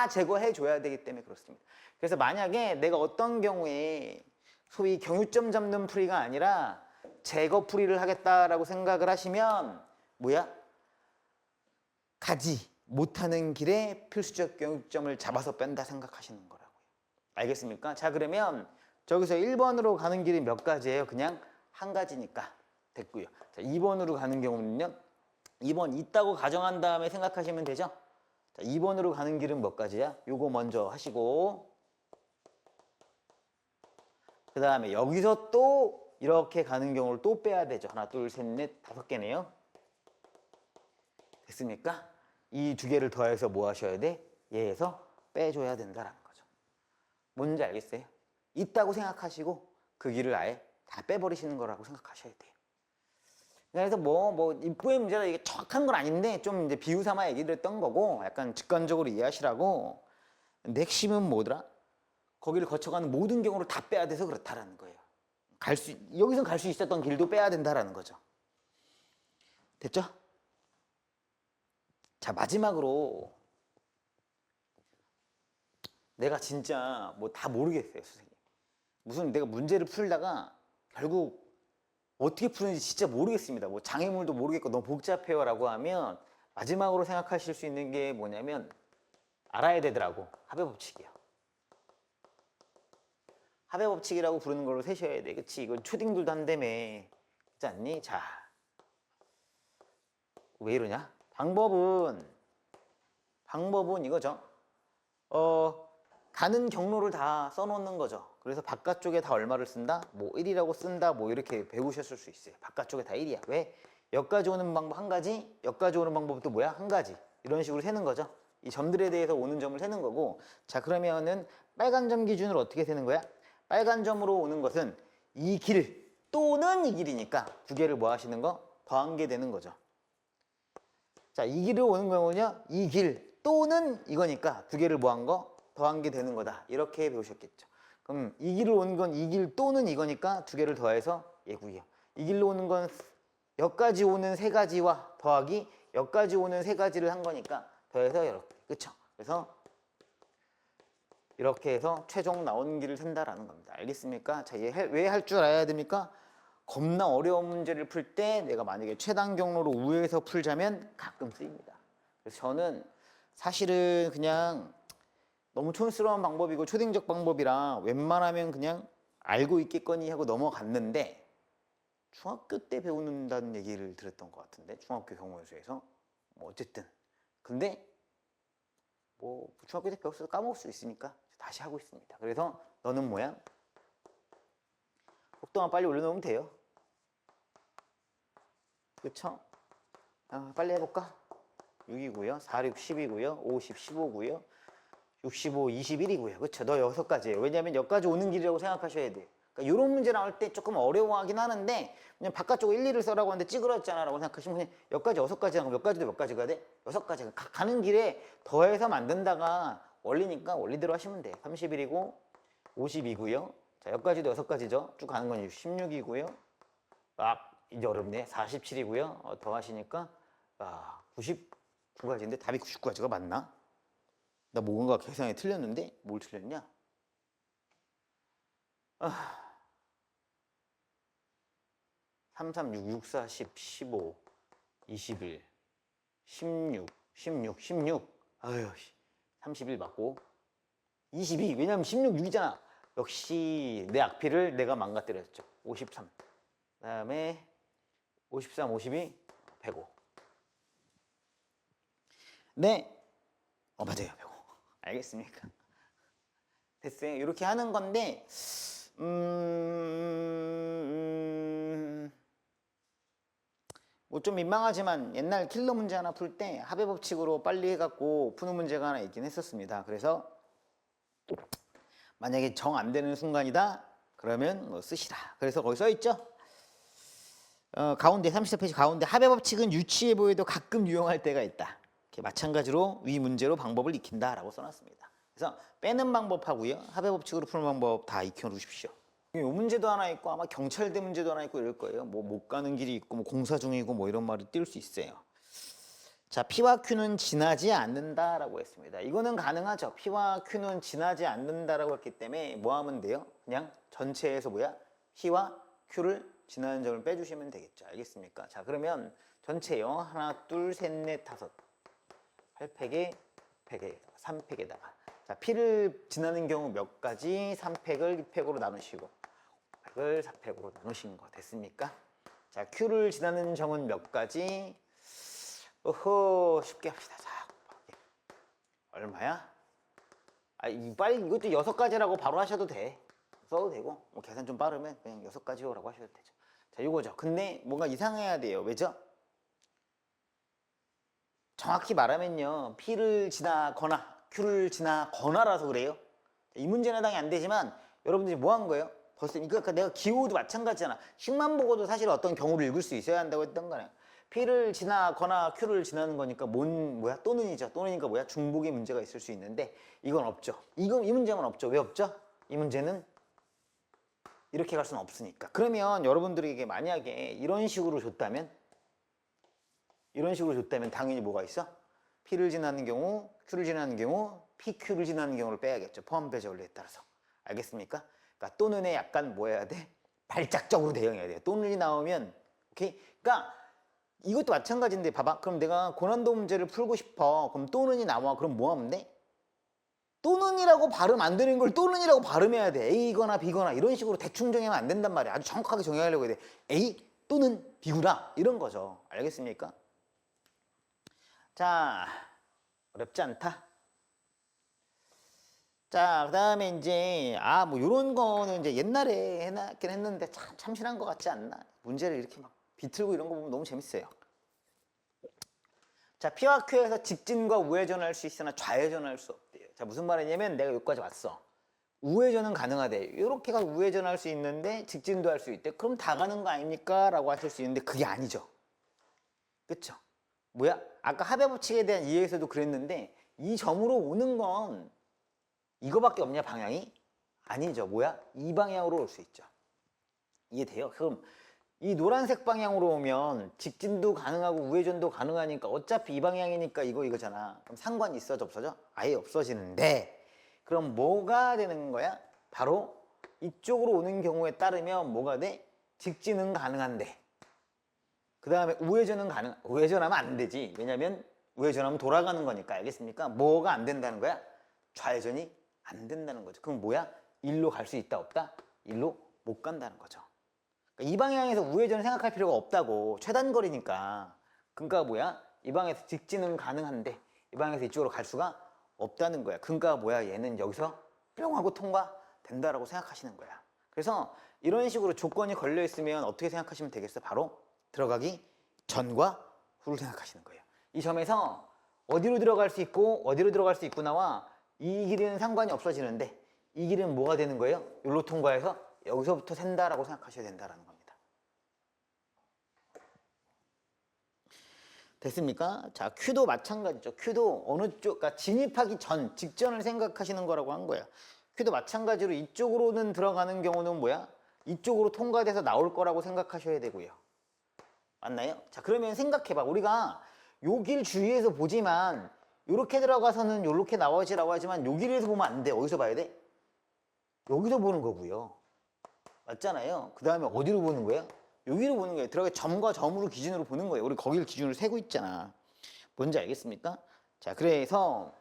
제거해 줘야 되기 때문에 그렇습니다. 그래서 만약에 내가 어떤 경우에 소위 경유점 잡는 풀이가 아니라 제거 풀이를 하겠다라고 생각을 하시면 뭐야? 가지 못하는 길에 필수적 경유점을 잡아서 뺀다 생각하시는 거라고요. 알겠습니까? 자, 그러면 저기서 1번으로 가는 길이 몇 가지예요? 그냥 한 가지니까 됐고요. 자, 2번으로 가는 경우는요. 2번 있다고 가정한 다음에 생각하시면 되죠? 자, 2번으로 가는 길은 몇 가지야? 요거 먼저 하시고 그 다음에 여기서 또 이렇게 가는 경우를 또 빼야 되죠. 하나, 둘, 셋, 넷, 5개네요. 됐습니까? 이 두 개를 더해서 뭐 하셔야 돼? 얘에서 빼줘야 된다라는 거죠. 뭔지 알겠어요? 있다고 생각하시고 그 길을 아예 다 빼버리시는 거라고 생각하셔야 돼요. 그래서 입구의 문제라 이게 정확한 건 아닌데 좀 이제 비유 삼아 얘기를 했던 거고 약간 직관적으로 이해하시라고. 근데 핵심은 뭐더라? 거기를 거쳐가는 모든 경우를 다 빼야 돼서 그렇다라는 거예요. 여기서 갈 수 있었던 길도 빼야 된다라는 거죠. 됐죠? 자, 마지막으로 내가 진짜 뭐 다 모르겠어요, 선생님. 무슨 내가 문제를 풀다가 결국 어떻게 푸는지 진짜 모르겠습니다. 뭐 장애물도 모르겠고 너무 복잡해요라고 하면 마지막으로 생각하실 수 있는 게 뭐냐면 알아야 되더라고. 합의법칙이요. 합의법칙이라고 부르는 걸로 세셔야 돼. 그치? 이건 초딩들도 한다며. 그렇지 않니? 자, 왜 이러냐? 방법은 이거죠. 가는 경로를 다 써놓는 거죠. 그래서 바깥쪽에 다 얼마를 쓴다? 뭐 1이라고 쓴다. 뭐 이렇게 배우셨을 수 있어요. 바깥쪽에 다 1이야. 왜? 여기까지 오는 방법 한 가지, 여기까지 오는 방법도 뭐야? 한 가지. 이런 식으로 세는 거죠. 이 점들에 대해서 오는 점을 세는 거고. 자, 그러면은 빨간 점 기준으로 어떻게 세는 거야? 빨간 점으로 오는 것은 이 길 또는 이 길이니까 두 개를 뭐 하시는 거? 더한 게 되는 거죠. 자, 이 길을 오는 경우는요. 이 길 또는 이거니까 두 개를 뭐 한 거? 더한 게 되는 거다. 이렇게 배우셨겠죠. 그럼 이 길을 오는 건 이 길 또는 이거니까 두 개를 더해서 얘고요. 이 길로 오는 건 여기까지 오는 세 가지와 더하기 여기까지 오는 세 가지를 한 거니까 더해서 이렇게. 그쵸? 그래서 이렇게 해서 최종 나오는 길을 센다라는 겁니다. 알겠습니까? 자, 왜 할 줄 알아야 됩니까? 겁나 어려운 문제를 풀 때 내가 만약에 최단 경로로 우회해서 풀자면 가끔 쓰입니다. 그래서 저는 사실은 그냥 너무 촌스러운 방법이고 초딩적 방법이라 웬만하면 그냥 알고 있겠거니 하고 넘어갔는데 중학교 때 배우는다는 얘기를 들었던 것 같은데 중학교 경호연수에서 뭐 어쨌든 근데 뭐 중학교 때 배웠어도 까먹을 수 있으니까 다시 하고 있습니다. 그래서 너는 뭐야? 속도만 빨리 올려놓으면 돼요. 그쵸? 빨리 해볼까? 6이고요. 4, 6, 10이고요. 50, 15고요. 65, 21이고요. 그쵸? 너 6가지예요. 왜냐면 여기까지 오는 길이라고 생각하셔야 돼요. 그러니까 이런 문제 나올 때 조금 어려워하긴 하는데 그냥 바깥쪽에 1, 2를 써라고 하는데 찌그러졌잖아 라고 생각하시면 그냥 여기까지 6가지 하고 몇 가지도 몇 가지가 돼? 6가지가 가는 길에 더해서 만든다가 원리니까 원리대로 하시면 돼요. 31이고 52고요. 자, 여기까지도 6가지죠. 쭉 가는 건 16이고요. 이제 어렵네. 47이고요. 더 하시니까 99가지인데 답이 99가지가 맞나? 나 뭔가 계산이 틀렸는데 뭘 틀렸냐? 3, 3, 6, 6, 4, 10, 15, 21, 16, 16, 16. 아유, 31 맞고 22. 왜냐면 16, 6이잖아. 역시 내 악필을 내가 망가뜨렸죠. 53. 그다음에 53, 52, 105. 네. 맞아요. 105. 알겠습니까? 됐어요. 이렇게 하는 건데 뭐 좀 민망하지만 옛날 킬러 문제 하나 풀 때 합의 법칙으로 빨리 해갖고 푸는 문제가 하나 있긴 했었습니다. 그래서 만약에 정 안 되는 순간이다 그러면 뭐 쓰시라. 그래서 거기 써 있죠. 가운데 34페이지 가운데 합의 법칙은 유치해 보여도 가끔 유용할 때가 있다. 이렇게 마찬가지로 위 문제로 방법을 익힌다라고 써놨습니다. 그래서 빼는 방법하고요 합의 법칙으로 푸는 방법 다 익혀놓으십시오. 이 문제도 하나 있고 아마 경찰대 문제도 하나 있고 이럴 거예요. 뭐 못 가는 길이 있고 뭐 공사 중이고 뭐 이런 말이 띄울 수 있어요. 자, P와 Q는 지나지 않는다라고 했습니다. 이거는 가능하죠. P와 Q는 지나지 않는다라고 했기 때문에 뭐 하면 돼요? 그냥 전체에서 뭐야? P와 Q를 지나는 점을 빼주시면 되겠죠. 알겠습니까? 자, 그러면 전체요. 하나, 둘, 셋, 넷, 다섯. 8팩에 100에 3팩에다가 자, P를 지나는 경우 몇 가지? 3팩을 2팩으로 나누시고 5팩을 4팩으로 나누신 거 됐습니까? 자, Q를 지나는 점은 몇 가지? 어허, 쉽게 합시다. 자, 얼마야? 빨리 이것도 6가지라고 바로 하셔도 돼. 써도 되고 뭐 계산 좀 빠르면 그냥 6가지요라고 하셔도 되죠. 자, 이거죠. 근데 뭔가 이상해야 돼요. 왜죠? 정확히 말하면요, P를 지나거나 Q를 지나거나라서 그래요. 이 문제는 해당이 안 되지만 여러분들이 뭐 한 거예요? 벌써 그러니까 내가 기호도 마찬가지잖아. 식만 보고도 사실 어떤 경우를 읽을 수 있어야 한다고 했던 거네요. P를 지나거나 Q를 지나는 거니까 뭐야? 또는이죠. 또는이니까 뭐야? 중복의 문제가 있을 수 있는데 이건 없죠. 이 문제는 없죠. 왜 없죠? 이 문제는 이렇게 갈 수는 없으니까. 그러면 여러분들에게 만약에 이런 식으로 줬다면 당연히 뭐가 있어? P를 지나는 경우, Q를 지나는 경우, PQ를 지나는 경우를 빼야겠죠. 포함배제 원리에 따라서. 알겠습니까? 그러니까 또는에 약간 뭐 해야 돼? 발작적으로 대응해야 돼요. 또는이 나오면 오케이? 그러니까 이것도 마찬가지인데 봐봐. 그럼 내가 고난도 문제를 풀고 싶어. 그럼 또는이 나와. 그럼 뭐 하면 돼? 또는이라고 발음 안 되는 걸 또는이라고 발음해야 돼. A거나 B거나 이런 식으로 대충 정하면 안 된단 말이야. 아주 정확하게 정해하려고 해야 돼. A 또는 B구나. 이런 거죠. 알겠습니까? 자, 어렵지 않다. 자, 그 다음에 이제, 뭐, 요런 거는 이제 옛날에 해놨긴 했는데 참 참신한 것 같지 않나? 문제를 이렇게 막 비틀고 이런 거 보면 너무 재밌어요. 자, P와 Q에서 직진과 우회전할 수 있으나 좌회전할 수 없대요. 자, 무슨 말이냐면 내가 여기까지 왔어. 우회전은 가능하대. 이렇게가 우회전할 수 있는데 직진도 할 수 있대. 그럼 다 가는 거 아닙니까? 라고 하실 수 있는데 그게 아니죠. 그쵸? 뭐야? 아까 합의 법칙에 대한 이해에서도 그랬는데 이 점으로 오는 건 이거밖에 없냐 방향이? 아니죠. 뭐야? 이 방향으로 올 수 있죠. 이해돼요? 그럼 이 노란색 방향으로 오면 직진도 가능하고 우회전도 가능하니까 어차피 이 방향이니까 이거잖아. 그럼 상관이 있어져 없어져? 아예 없어지는데 그럼 뭐가 되는 거야? 바로 이쪽으로 오는 경우에 따르면 뭐가 돼? 직진은 가능한데 그 다음에 우회전하면 안 되지. 왜냐면 우회전하면 돌아가는 거니까. 알겠습니까? 뭐가 안 된다는 거야? 좌회전이 안 된다는 거죠. 그럼 뭐야? 일로 갈 수 있다 없다? 일로 못 간다는 거죠. 그러니까 이 방향에서 우회전을 생각할 필요가 없다고. 최단거리니까. 그러니까 뭐야? 이 방향에서 직진은 가능한데 이 방향에서 이쪽으로 갈 수가 없다는 거야. 그러니까 뭐야? 얘는 여기서 뿅 하고 통과된다라고 생각하시는 거야. 그래서 이런 식으로 조건이 걸려 있으면 어떻게 생각하시면 되겠어? 바로 들어가기 전과 후를 생각하시는 거예요. 이 점에서 어디로 들어갈 수 있고 어디로 들어갈 수 있구나와 이 길은 상관이 없어지는데 이 길은 뭐가 되는 거예요? 여기로 통과해서 여기서부터 샌다라고 생각하셔야 된다는 겁니다. 됐습니까? 자, Q도 마찬가지죠. Q도 어느 쪽, 그러니까 진입하기 전, 직전을 생각하시는 거라고 한 거야. Q도 마찬가지로 이쪽으로는 들어가는 경우는 뭐야? 이쪽으로 통과돼서 나올 거라고 생각하셔야 되고요. 맞나요? 자, 그러면 생각해봐. 우리가 요 길 주위에서 보지만 요렇게 들어가서는 요렇게 나오지라고 하지만 요 길에서 보면 안 돼. 어디서 봐야 돼? 여기서 보는 거고요. 맞잖아요. 그 다음에 어디로 보는 거예요? 여기로 보는 거예요. 들어가 점과 점으로 기준으로 보는 거예요. 우리 거기를 기준으로 세고 있잖아. 뭔지 알겠습니까? 자, 그래서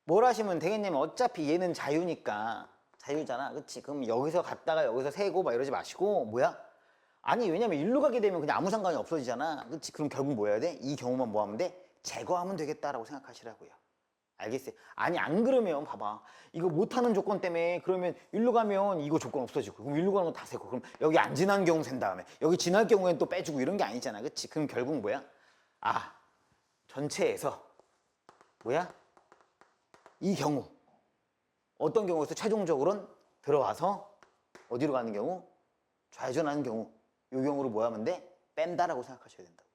뭘 하시면 되겠냐면 어차피 얘는 자유니까 자유잖아. 그치? 그럼 여기서 갔다가 여기서 세고 막 이러지 마시고 뭐야? 아니 왜냐면 일로 가게 되면 그냥 아무 상관이 없어지잖아. 그치? 그럼 결국 뭐 해야 돼? 이 경우만 뭐 하면 돼? 제거하면 되겠다라고 생각하시라고요. 알겠어요? 아니 안 그러면 봐봐. 이거 못하는 조건 때문에 그러면 일로 가면 이거 조건 없어지고 그럼 일로 가는 거 다 세고 그럼 여기 안 지난 경우 센 다음에 여기 지날 경우엔 또 빼주고 이런 게 아니잖아. 그치? 그럼 결국 뭐야? 전체에서 뭐야? 이 경우 어떤 경우에서 최종적으로는 들어와서 어디로 가는 경우? 좌회전하는 경우. 이 경우로 뭐 하면 돼? 뺀다라고 생각하셔야 된다고요.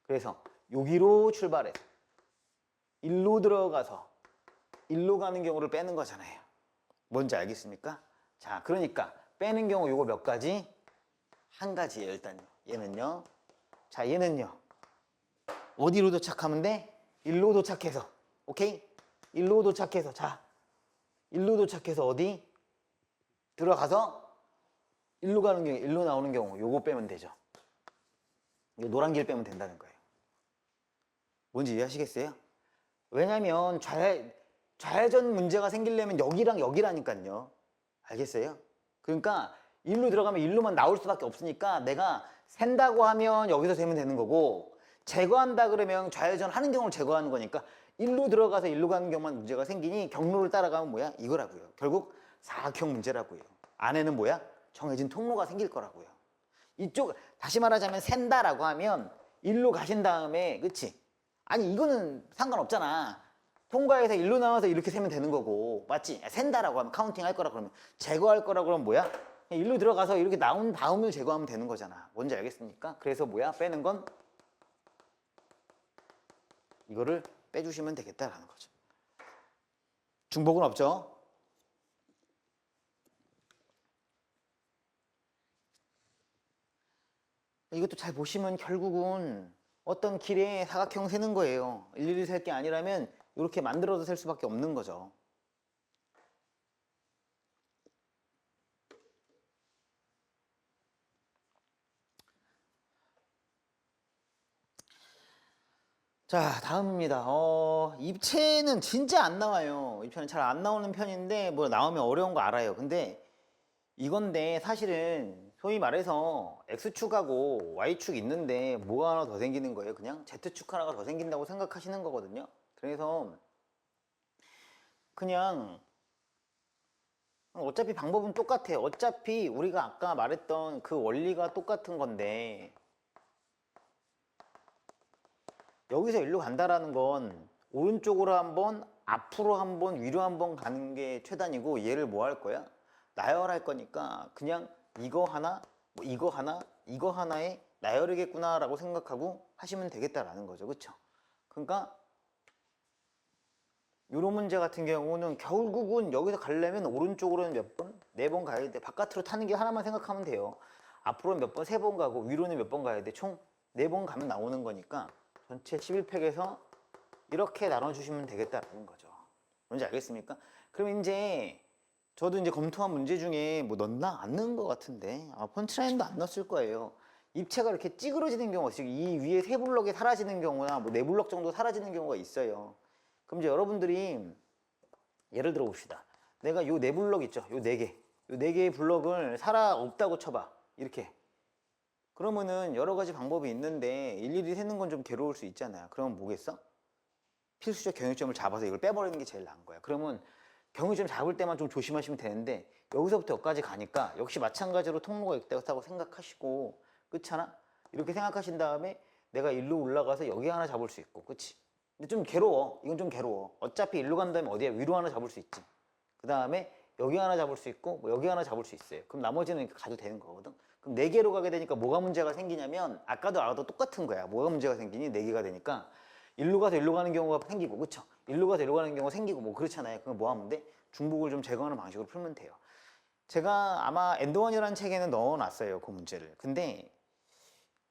그래서 여기로 출발해서 일로 들어가서 일로 가는 경우를 빼는 거잖아요. 뭔지 알겠습니까? 자, 그러니까 빼는 경우 요거 몇 가지? 한 가지예요, 일단요. 얘는요. 자, 얘는요. 어디로 도착하면 돼? 일로 도착해서. 오케이? 일로 도착해서. 자, 일로 도착해서 어디? 들어가서 일로 가는 경우, 일로 나오는 경우 요거 빼면 되죠. 이 노란 길 빼면 된다는 거예요. 뭔지 이해하시겠어요? 왜냐면 좌회전 문제가 생기려면 여기랑 여기라니까요. 알겠어요? 그러니까 일로 들어가면 일로만 나올 수밖에 없으니까 내가 샌다고 하면 여기서 세면 되는 거고, 제거한다 그러면 좌회전 하는 경우를 제거하는 거니까 일로 들어가서 일로 가는 경우만 문제가 생기니 경로를 따라가면 뭐야? 이거라고요. 결국 사각형 문제라고요. 안에는 뭐야? 정해진 통로가 생길 거라고요. 이쪽 다시 말하자면 샌다라고 하면 일로 가신 다음에, 그치? 아니 이거는 상관없잖아. 통과해서 일로 나와서 이렇게 세면 되는 거고, 맞지? 샌다라고 하면 카운팅 할 거라 그러면, 제거할 거라 그러면 뭐야? 일로 들어가서 이렇게 나온 다음에 제거하면 되는 거잖아. 뭔지 알겠습니까? 그래서 뭐야? 빼는 건 이거를 빼주시면 되겠다라는 거죠. 중복은 없죠? 이것도 잘 보시면 결국은 어떤 길에 사각형 세는 거예요. 일일이 셀 게 아니라면 이렇게 만들어서 셀 수밖에 없는 거죠. 자, 다음입니다. 입체는 진짜 안 나와요. 입체는 잘 안 나오는 편인데 뭐 나오면 어려운 거 알아요. 근데 이건데 사실은 소위 말해서 X축하고 Y축 있는데 뭐가 하나 더 생기는 거예요. 그냥 Z축 하나가 더 생긴다고 생각하시는 거거든요. 그래서 그냥 어차피 방법은 똑같아요. 어차피 우리가 아까 말했던 그 원리가 똑같은 건데, 여기서 일로 간다라는 건 오른쪽으로 한번, 앞으로 한번, 위로 한번 가는 게 최단이고, 얘를 뭐 할 거야? 나열할 거니까 그냥 이거 하나, 뭐 이거 하나, 이거 하나에 나열이겠구나 라고 생각하고 하시면 되겠다라는 거죠. 그쵸? 그러니까 이런 문제 같은 경우는 결국은 여기서 가려면 오른쪽으로는 몇 번? 4번 가야 돼. 바깥으로 타는 게 하나만 생각하면 돼요. 앞으로는 몇 번? 3번 가고, 위로는 몇 번 가야 돼. 총 4번 가면 나오는 거니까 전체 11팩에서 이렇게 나눠주시면 되겠다라는 거죠. 뭔지 알겠습니까? 그럼 이제 저도 이제 검토한 문제 중에 뭐 넣나? 안 넣은 것 같은데, 펀치라인도 안 넣었을 거예요. 입체가 이렇게 찌그러지는 경우가 있어요. 이 위에 3블럭이 사라지는 경우나 뭐 4블럭 정도 사라지는 경우가 있어요. 그럼 이제 여러분들이 예를 들어 봅시다. 내가 요 4블럭 있죠? 요 4개. 요 4개의 블럭을 살아 없다고 쳐봐. 이렇게. 그러면은 여러 가지 방법이 있는데 일일이 세는 건 좀 괴로울 수 있잖아요. 그러면 뭐겠어? 필수적 경유점을 잡아서 이걸 빼버리는 게 제일 나은 거야. 그러면 경유점 잡을 때만 좀 조심하시면 되는데, 여기서부터 여기까지 가니까 역시 마찬가지로 통로가 있다고 생각하시고, 그렇잖아? 이렇게 생각하신 다음에 내가 일로 올라가서 여기 하나 잡을 수 있고, 그치? 근데 좀 괴로워. 이건 좀 괴로워. 어차피 일로 간 다음에 어디야? 위로 하나 잡을 수 있지. 그 다음에 여기 하나 잡을 수 있고, 뭐 여기 하나 잡을 수 있어요. 그럼 나머지는 이렇게 가도 되는 거거든. 그럼 4개로 가게 되니까 뭐가 문제가 생기냐면, 아까도 알아도 똑같은 거야. 뭐가 문제가 생기니? 4개가 되니까 일로 가서 일로 가는 경우가 생기고, 그쵸? 일로 가서 일로 가는 경우가 생기고, 뭐 그렇잖아요. 그럼 뭐 하면 돼? 중복을 좀 제거하는 방식으로 풀면 돼요. 제가 아마 엔드원이라는 책에는 넣어놨어요, 그 문제를. 근데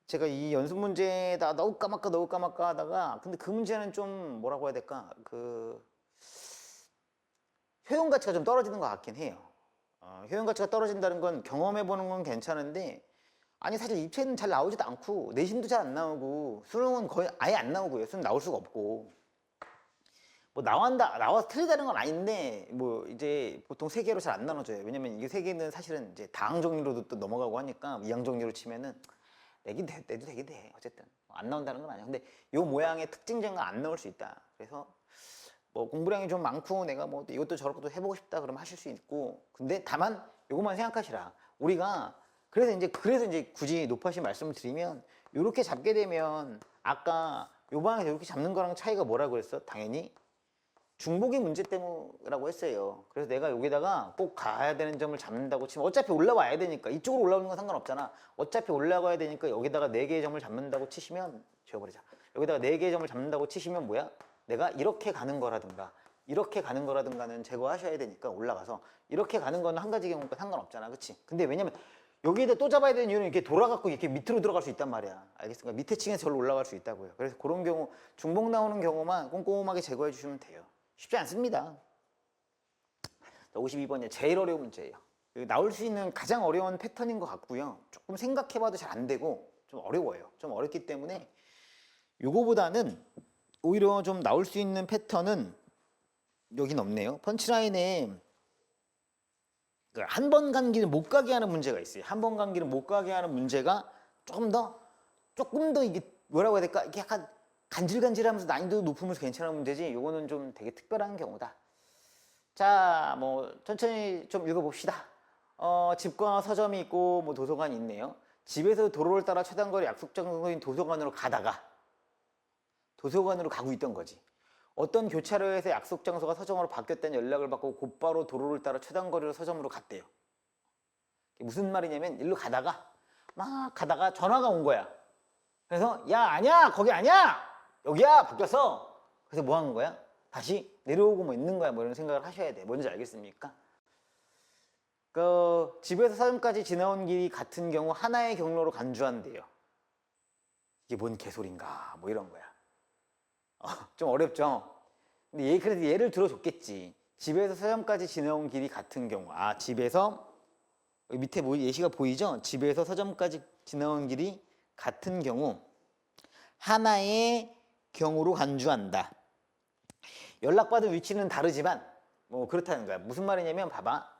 제가 이 연습 문제에다 넣을까 말까 하다가, 근데 그 문제는 좀 뭐라고 해야 될까? 그 효용 가치가 좀 떨어지는 것 같긴 해요. 효용 가치가 떨어진다는 건 경험해보는 건 괜찮은데, 아니 사실 입체는 잘 나오지도 않고 내신도 잘 안 나오고 수능은 거의 아예 안 나오고요. 수능 나올 수가 없고, 뭐 나와서 틀리다는 건 아닌데, 뭐 이제 보통 3개로 잘 안 나눠져요. 왜냐면 이게 3개는 사실은 이제 다항 정리로도 또 넘어가고 하니까, 이항 정리로 치면은 내도 되긴 돼. 어쨌든 안 나온다는 건 아니야. 근데 요 모양의 특징자가 안 나올 수 있다. 그래서 뭐 공부량이 좀 많고 내가 뭐 이것도 저것도 해보고 싶다 그러면 하실 수 있고, 근데 다만 요것만 생각하시라. 우리가 그래서 이제 굳이 높아신 말씀을 드리면, 요렇게 잡게 되면 아까 요 방에서 이렇게 잡는 거랑 차이가 뭐라고 그랬어? 당연히 중복의 문제 때문이라고 했어요. 그래서 내가 여기다가 꼭 가야 되는 점을 잡는다고 치면, 어차피 올라와야 되니까 이쪽으로 올라오는 건 상관없잖아. 어차피 올라가야 되니까 여기다가 4개의 점을 잡는다고 치시면, 지워버리자. 여기다가 4개의 점을 잡는다고 치시면 뭐야? 내가 이렇게 가는 거라든가 이렇게 가는 거라든가는 제거하셔야 되니까 올라가서 이렇게 가는 거는 한 가지 경우니까 상관없잖아, 그치? 근데 왜냐면 여기에다 또 잡아야 되는 이유는 이렇게 돌아갖고 이렇게 밑으로 들어갈 수 있단 말이야. 알겠습니까? 밑에 층에서 절로 올라갈 수 있다고요. 그래서 그런 경우 중복 나오는 경우만 꼼꼼하게 제거해 주시면 돼요. 쉽지 않습니다. 52번에 제일 어려운 문제예요. 나올 수 있는 가장 어려운 패턴인 것 같고요. 조금 생각해봐도 잘 안 되고 좀 어려워요. 좀 어렵기 때문에 요거보다는 오히려 좀 나올 수 있는 패턴은 여긴 없네요. 펀치라인에 한 번 간 길을 못 가게 하는 문제가 있어요. 한 번 간 길을 못 가게 하는 문제가 조금 더 이게 뭐라고 해야 될까? 이게 약간 간질간질하면서 난이도 높으면서 괜찮은 문제지. 요거는 좀 되게 특별한 경우다. 자, 뭐 천천히 좀 읽어봅시다. 집과 서점이 있고 뭐 도서관이 있네요. 집에서 도로를 따라 최단거리 약속 장소인 도서관으로 가다가 도서관으로 가고 있던 거지. 어떤 교차로에서 약속 장소가 서점으로 바뀌었다는 연락을 받고 곧바로 도로를 따라 최단거리로 서점으로 갔대요. 무슨 말이냐면 일로 가다가 막 가다가 전화가 온 거야. 그래서 야, 아니야, 거기 아니야, 여기야, 바뀌었어. 그래서 뭐 하는 거야? 다시 내려오고 뭐 있는 거야, 뭐 이런 생각을 하셔야 돼. 뭔지 알겠습니까? 집에서 서점까지 지나온 길이 같은 경우 하나의 경로로 간주한대요. 이게 뭔 개소린가, 뭐 이런 거야. 좀 어렵죠? 근데 그래도 예를 들어줬겠지. 집에서 서점까지 지나온 길이 같은 경우. 집에서 여기 밑에 예시가 보이죠? 집에서 서점까지 지나온 길이 같은 경우 하나의 경우로 간주한다. 연락받은 위치는 다르지만 뭐 그렇다는 거야. 무슨 말이냐면 봐봐.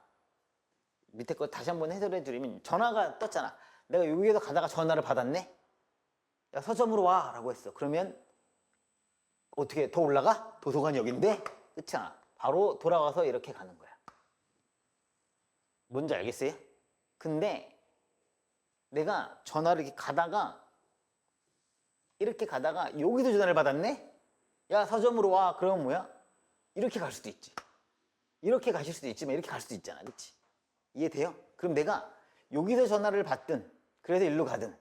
밑에 거 다시 한번 해설해 드리면 전화가 떴잖아. 내가 여기에서 가다가 전화를 받았네. 야, 서점으로 와 라고 했어. 그러면 어떻게 더 올라가? 도서관이 여긴데? 그렇잖아. 바로 돌아가서 이렇게 가는 거야. 뭔지 알겠어요? 근데 내가 전화를 이렇게 가다가 여기서 전화를 받았네? 야, 서점으로 와. 그러면 뭐야? 이렇게 갈 수도 있지. 이렇게 가실 수도 있지만 이렇게 갈 수도 있잖아. 그치? 이해돼요? 그럼 내가 여기서 전화를 받든 그래서 일로 가든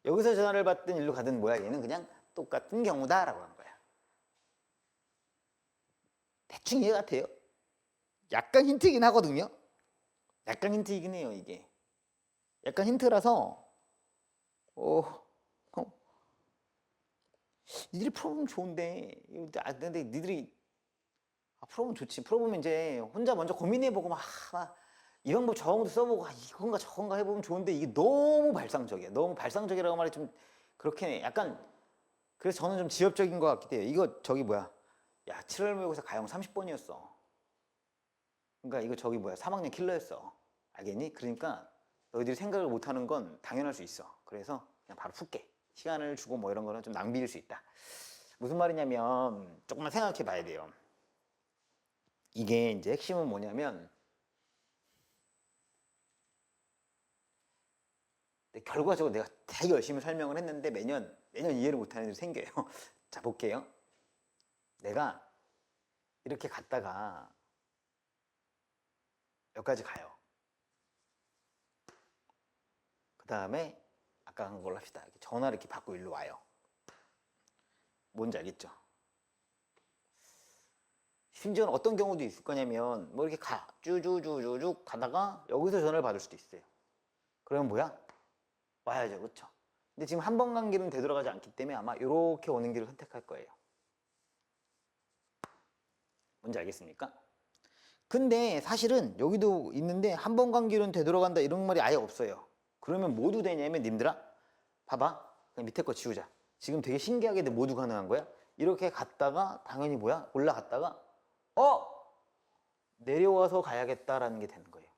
여기서 전화를 받든 일로 가든 뭐야? 얘는 그냥 똑같은 경우다라고 한 거야. 대충 이해가 돼요? 약간 힌트이긴 하거든요. 약간 힌트이긴 해요, 이게. 약간 힌트라서 니들이 풀어보면 좋은데 근데 니들이 풀어보면 좋지. 풀어보면 이제 혼자 먼저 고민해보고 막 이 방법 저 방법도 써보고 이건가 저건가 해보면 좋은데 이게 너무 발상적이야. 너무 발상적이라고 말이 좀 그렇게 약간 그래서 저는 좀 지엽적인 것 같기도 해요. 이거 저기 뭐야, 야 7월 모의고사 가형 30번이었어. 그러니까 이거 저기 뭐야 3학년 킬러였어. 알겠니? 그러니까 너희들이 생각을 못하는 건 당연할 수 있어. 그래서 그냥 바로 풀게. 시간을 주고 뭐 이런 거는 좀 낭비일 수 있다. 무슨 말이냐면 조금만 생각해 봐야 돼요. 이게 이제 핵심은 뭐냐면 결과적으로 내가 되게 열심히 설명을 했는데 매년 이해를 못하는 애들이 생겨요. 자, 볼게요. 내가 이렇게 갔다가 여기까지 가요. 그 다음에 아까 한 걸로 합시다. 전화를 이렇게 받고 일로 와요. 뭔지 알겠죠? 심지어는 어떤 경우도 있을 거냐면 뭐 이렇게 쭈쭈쭈쭈 가다가 여기서 전화를 받을 수도 있어요. 그러면 뭐야? 와야죠, 그렇죠? 근데 지금 한 번 간 길은 되돌아가지 않기 때문에 아마 이렇게 오는 길을 선택할 거예요. 뭔지 알겠습니까? 근데 사실은 여기도 있는데 한 번 간 길은 되돌아간다 이런 말이 아예 없어요. 그러면 모두 되냐면 님들아 봐봐, 그냥 밑에 거 지우자. 지금 되게 신기하게 모두 가능한 거야. 이렇게 갔다가 당연히 뭐야? 올라갔다가 내려와서 가야겠다라는 게 되는 거예요.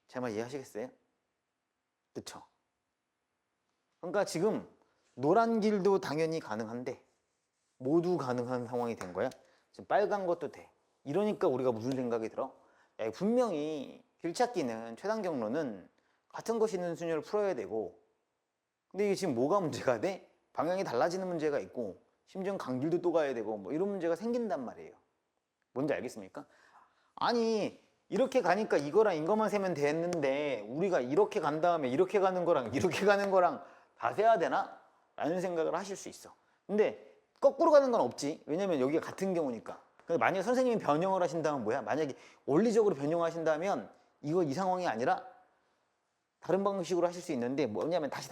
제 말 이해하시겠어요? 그쵸? 그러니까 지금 노란 길도 당연히 가능한데 모두 가능한 상황이 된 거야. 지금 빨간 것도 돼. 이러니까 우리가 무슨 생각이 들어? 야, 분명히 길찾기는 최단 경로는 같은 것이 있는 순위를 풀어야 되고, 근데 이게 지금 뭐가 문제가 돼? 방향이 달라지는 문제가 있고 심지어 강길도 또 가야 되고 뭐 이런 문제가 생긴단 말이에요. 뭔지 알겠습니까? 아니 이렇게 가니까 이거랑 이거만 세면 됐는데 우리가 이렇게 간 다음에 이렇게 가는 거랑 이렇게 가는 거랑 다 세야 되나? 라는 생각을 하실 수 있어. 근데 거꾸로 가는 건 없지. 왜냐면 여기가 같은 경우니까. 근데 만약에 선생님이 변형을 하신다면 뭐야? 만약에 원리적으로 변형하신다면 이거 이 상황이 아니라 다른 방식으로 하실 수 있는데 뭐냐면 다시.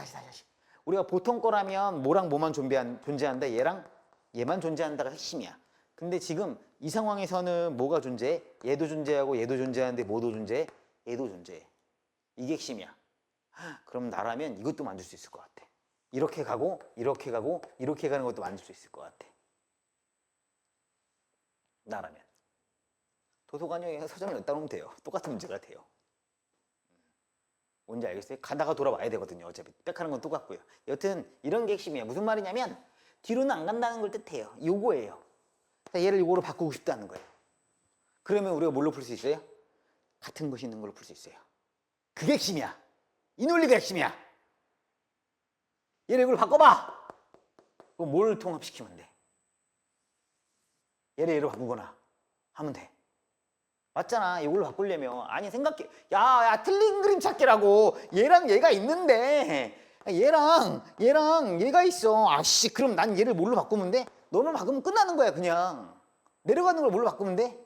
우리가 보통 거라면 뭐랑 뭐만 존재한다? 얘랑 얘만 존재한다가 핵심이야. 근데 지금 이 상황에서는 뭐가 존재해? 얘도 존재하고 얘도 존재하는데 뭐도 존재해? 얘도 존재해. 이게 핵심이야. 그럼 나라면 이것도 만들 수 있을 것 같아. 이렇게 가고 이렇게 가고 이렇게 가는 것도 만들 수 있을 것 같아. 나라면. 도서관에 서점을 넣다 놓으면 돼요. 똑같은 문제가 돼요. 뭔지 알겠어요? 가다가 돌아와야 되거든요. 어차피 빽하는 건 똑같고요. 여튼 이런 게 핵심이에요. 무슨 말이냐면 뒤로는 안 간다는 걸 뜻해요. 요거예요. 얘를 요거로 바꾸고 싶다는 거예요. 그러면 우리가 뭘로 풀 수 있어요? 같은 것이 있는 걸로 풀 수 있어요. 그게 핵심이야. 이 논리가 핵심이야. 얘를 이걸 바꿔봐. 그럼 뭘 통합시키면 돼? 얘를 얘로 바꾸거나 하면 돼. 맞잖아. 이걸로 바꾸려면. 아니 생각해. 야 틀린 그림 찾기라고. 얘랑 얘가 있는데 얘랑 얘가 있어. 아씨 그럼 난 얘를 뭘로 바꾸면 돼? 너만 바꾸면 끝나는 거야 그냥. 내려가는 걸 뭘로 바꾸면 돼?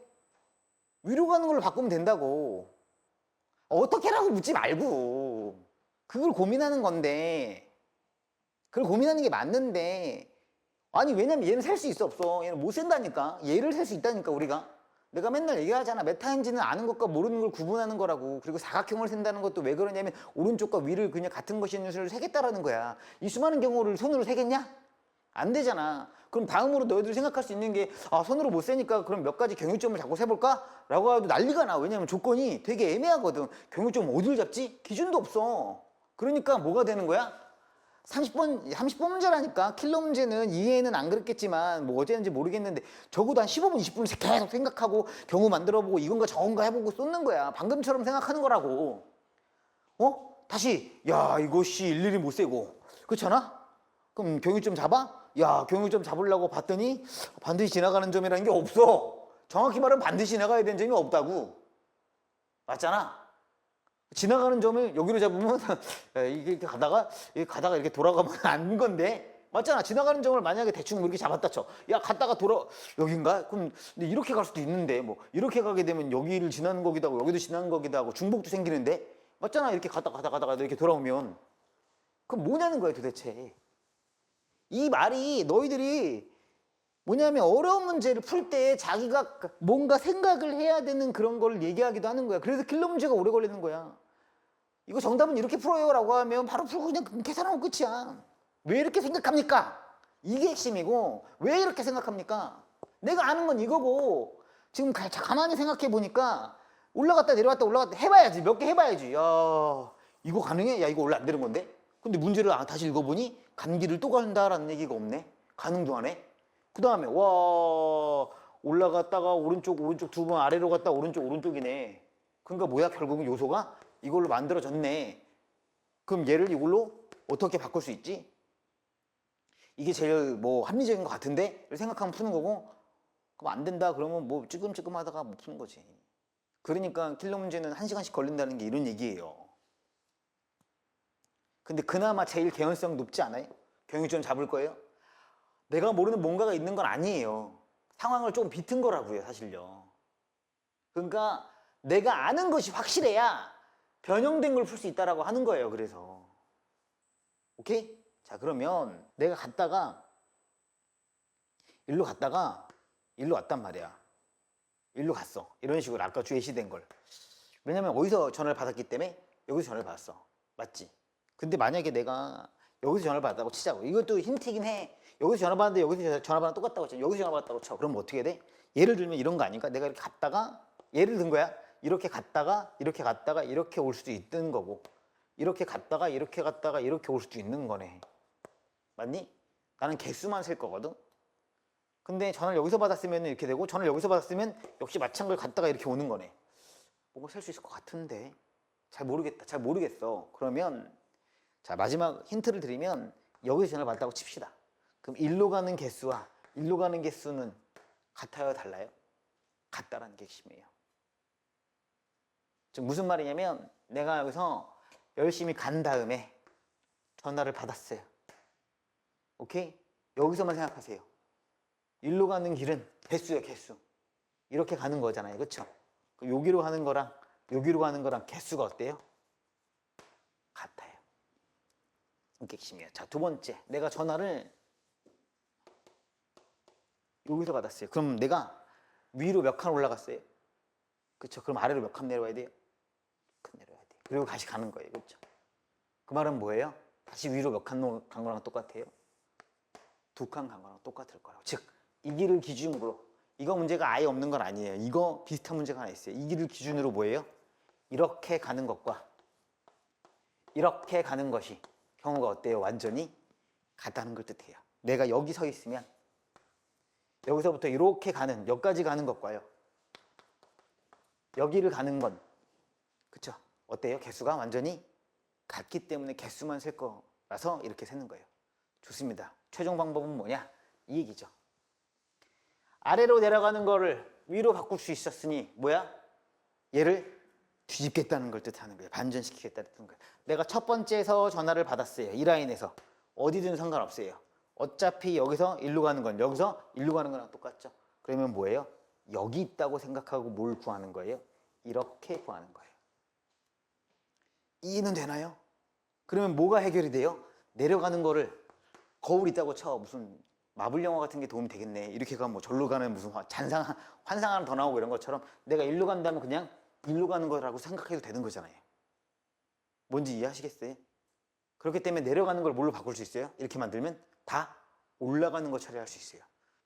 위로 가는 걸로 바꾸면 된다고. 어떻게라고 묻지 말고. 그걸 고민하는 건데. 그걸 고민하는 게 맞는데. 아니 왜냐면 얘는 셀 수 있어 없어. 얘는 못 센다니까. 얘를 셀 수 있다니까 우리가. 내가 맨날 얘기하잖아. 메타인지는 아는 것과 모르는 걸 구분하는 거라고. 그리고 사각형을 센다는 것도 왜 그러냐면 오른쪽과 위를 그냥 같은 것이 있는 수를 세겠다라는 거야. 이 수많은 경우를 손으로 세겠냐? 안 되잖아. 그럼 다음으로 너희들이 생각할 수 있는 게 손으로 못 세니까 그럼 몇 가지 경유점을 잡고 세볼까? 라고 해도 난리가 나. 왜냐면 조건이 되게 애매하거든. 경유점 어디를 잡지? 기준도 없어. 그러니까 뭐가 되는 거야? 30번 문제라니까. 킬러 문제는 이해는 안 그랬겠지만 뭐 어제는지 모르겠는데 적어도 한 15분 20분씩 계속 생각하고 경우 만들어보고 이건가 저건가 해보고 쏟는 거야. 방금처럼 생각하는 거라고. 다시 야 이것이 일일이 못 세고 그렇잖아? 그럼 경유점 잡아? 야 경유점 잡으려고 봤더니 반드시 지나가는 점이라는 게 없어. 정확히 말하면 반드시 지나가야 되는 점이 없다고. 맞잖아? 지나가는 점을 여기로 잡으면 이게 가다가 이렇게 돌아가면 안 건데. 맞잖아. 지나가는 점을 만약에 대충 이렇게 잡았다 쳐. 야 갔다가 여긴가? 그럼 근데 이렇게 갈 수도 있는데 뭐 이렇게 가게 되면 여기를 지나는 거기도 하고 여기도 지나는 거기도 하고 중복도 생기는데. 맞잖아. 이렇게 가다가 이렇게 돌아오면 그럼 뭐냐는 거야 도대체. 이 말이 너희들이 뭐냐면 어려운 문제를 풀 때 자기가 뭔가 생각을 해야 되는 그런 걸 얘기하기도 하는 거야. 그래서 킬러 문제가 오래 걸리는 거야. 이거 정답은 이렇게 풀어요 라고 하면 바로 풀고 그냥 계산하고 끝이야. 왜 이렇게 생각합니까? 이게 핵심이고 왜 이렇게 생각합니까? 내가 아는 건 이거고 지금 가만히 생각해 보니까 올라갔다 내려갔다 해봐야지. 몇 개 해봐야지. 야 이거 가능해? 야 이거 원래 안 되는 건데? 근데 문제를 다시 읽어보니 간 길을 또 간다라는 얘기가 없네. 가능도 안 해. 그 다음에 와 올라갔다가 오른쪽 두 번 아래로 갔다 오른쪽이네. 그러니까 뭐야 결국은 요소가 이걸로 만들어졌네. 그럼 얘를 이걸로 어떻게 바꿀 수 있지? 이게 제일 뭐 합리적인 것 같은데? 생각하면 푸는 거고 그럼 안 된다 그러면 뭐 찌끔찌끔 하다가 못 푸는 거지. 그러니까 킬러 문제는 1시간씩 걸린다는 게 이런 얘기예요. 근데 그나마 제일 개연성 높지 않아요? 경유점 잡을 거예요? 내가 모르는 뭔가가 있는 건 아니에요. 상황을 조금 비튼 거라고요, 사실요. 그러니까 내가 아는 것이 확실해야 변형된 걸 풀 수 있다라고 하는 거예요, 그래서. 오케이? 자, 그러면 내가 일로 왔단 말이야. 일로 갔어. 이런 식으로 아까 예시된 걸. 왜냐면 어디서 전화를 받았기 때문에 여기서 전화를 받았어. 맞지? 근데 만약에 내가 여기서 전화를 받았다고 치자고. 이것도 힌트이긴 해. 여기서 전화 받았는데 여기서 전화 받았는 똑같다고 쳐. 여기서 전화 받았다고 쳐. 그럼 어떻게 돼? 예를 들면 이런 거 아닌가? 내가 이렇게 갔다가 예를 든 거야. 이렇게 갔다가 이렇게 올 수도 있는 거고 이렇게 갔다가 이렇게 올 수도 있는 거네. 맞니? 나는 개수만 셀 거거든. 근데 전화를 여기서 받았으면 이렇게 되고 전화를 여기서 받았으면 역시 마찬가지로 갔다가 이렇게 오는 거네. 뭔가 셀 수 있을 것 같은데 잘 모르겠어. 그러면 자 마지막 힌트를 드리면 여기서 전화를 받았다고 칩시다. 그럼 일로 가는 개수와 일로 가는 개수는 같아요, 달라요? 같다라는 게 핵심이에요. 지금 무슨 말이냐면 내가 여기서 열심히 간 다음에 전화를 받았어요. 오케이? 여기서만 생각하세요. 일로 가는 길은 개수예요, 개수. 이렇게 가는 거잖아요, 그렇죠? 여기로 가는 거랑 여기로 가는 거랑 개수가 어때요? 같아요. 이게 핵심이에요. 자, 두 번째, 내가 전화를 여기서 받았어요. 그럼 내가 위로 몇 칸 올라갔어요? 그렇죠? 그럼 아래로 몇 칸 내려와야 돼요? 칸 내려와야 돼요. 그리고 다시 가는 거예요, 그렇죠? 그 말은 뭐예요? 다시 위로 몇 칸 간 거랑 똑같아요? 두 칸 간 거랑 똑같을 거라고. 즉, 이 길을 기준으로, 이거 문제가 아예 없는 건 아니에요. 이거 비슷한 문제가 하나 있어요. 이 길을 기준으로 뭐예요? 이렇게 가는 것과 이렇게 가는 것이 경우가 어때요? 완전히 같다는 걸 뜻해요. 내가 여기 서 있으면 여기서부터 이렇게 가는, 여기까지 가는 것과요, 여기를 가는 건, 그쵸? 어때요? 개수가 완전히 같기 때문에 개수만 셀 거라서 이렇게 세는 거예요. 좋습니다. 최종 방법은 뭐냐? 이 얘기죠. 아래로 내려가는 거를 위로 바꿀 수 있었으니 뭐야? 얘를 뒤집겠다는 걸 뜻하는 거예요. 반전시키겠다는 거예요. 내가 첫 번째에서 전화를 받았어요. 이 라인에서. 어디든 상관없어요. 어차피 여기서 일로 가는 건 여기서 일로 가는 거랑 똑같죠. 그러면 뭐예요? 여기 있다고 생각하고 뭘 구하는 거예요? 이렇게 구하는 거예요. 이해는 되나요? 그러면 뭐가 해결이 돼요? 내려가는 거를 거울 있다고 쳐. 무슨 마블 영화 같은 게 도움이 되겠네. 이렇게 가면 뭐 절로 가는 무슨 환상 하나 더 나오고 이런 것처럼 내가 일로 간다면 그냥 일로 가는 거라고 생각해도 되는 거잖아요. 뭔지 이해하시겠어요? 그렇기 때문에 내려가는 걸 뭘로 바꿀 수 있어요? 이렇게 만들면 다 올라가는 거 처리할 수 있어요.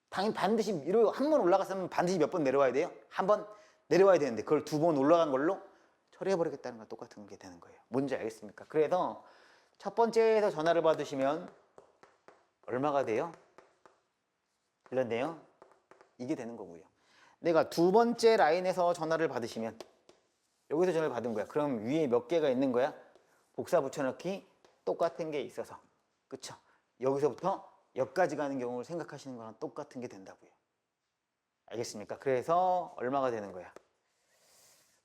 당연히 반드시 이러고 한 번 올라갔으면 반드시 몇 번 내려와야 돼요? 한 번 내려와야 되는데 그걸 두 번 올라간 걸로 처리해버리겠다는 건 똑같은 게 되는 거예요. 뭔지 알겠습니까? 그래서 첫 번째에서 전화를 받으시면 얼마가 돼요? 들렸네요? 이게 되는 거고요. 내가 두 번째 라인에서 전화를 받으시면 여기서 전화를 받은 거야. 그럼 위에 몇 개가 있는 거야? 복사 붙여넣기 똑같은 게 있어서. 그쵸? 여기서부터 여기까지 가는 경우를 생각하시는 거랑 똑같은 게 된다고요. 알겠습니까? 그래서 얼마가 되는 거야?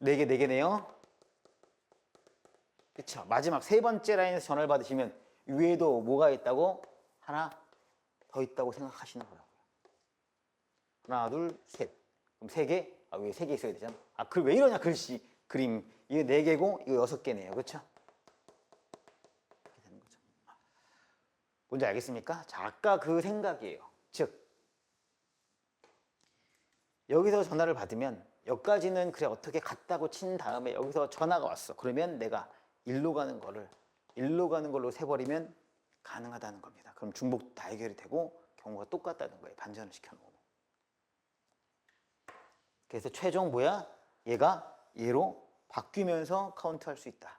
4개, 4개네요. 그쵸? 마지막 세 번째 라인에서 전화를 받으시면 위에도 뭐가 있다고? 하나 더 있다고 생각하시는 거라고요. 하나, 둘, 셋. 그럼 3개? 아, 위에 3개 있어야 되잖아. 아, 왜 이러냐, 글씨, 그림. 이게 4개고, 이거 6개네요. 그쵸? 이렇게 되는 거죠. 뭔지 알겠습니까? 자, 아까 그 생각이에요. 즉, 여기서 전화를 받으면 여기까지는 그래 어떻게 갔다고 친 다음에 여기서 전화가 왔어. 그러면 내가 일로 가는 걸로 세버리면 가능하다는 겁니다. 그럼 중복 다 해결이 되고 경우가 똑같다는 거예요. 반전을 시켜놓으면. 그래서 최종 뭐야? 얘가 얘로 바뀌면서 카운트할 수 있다.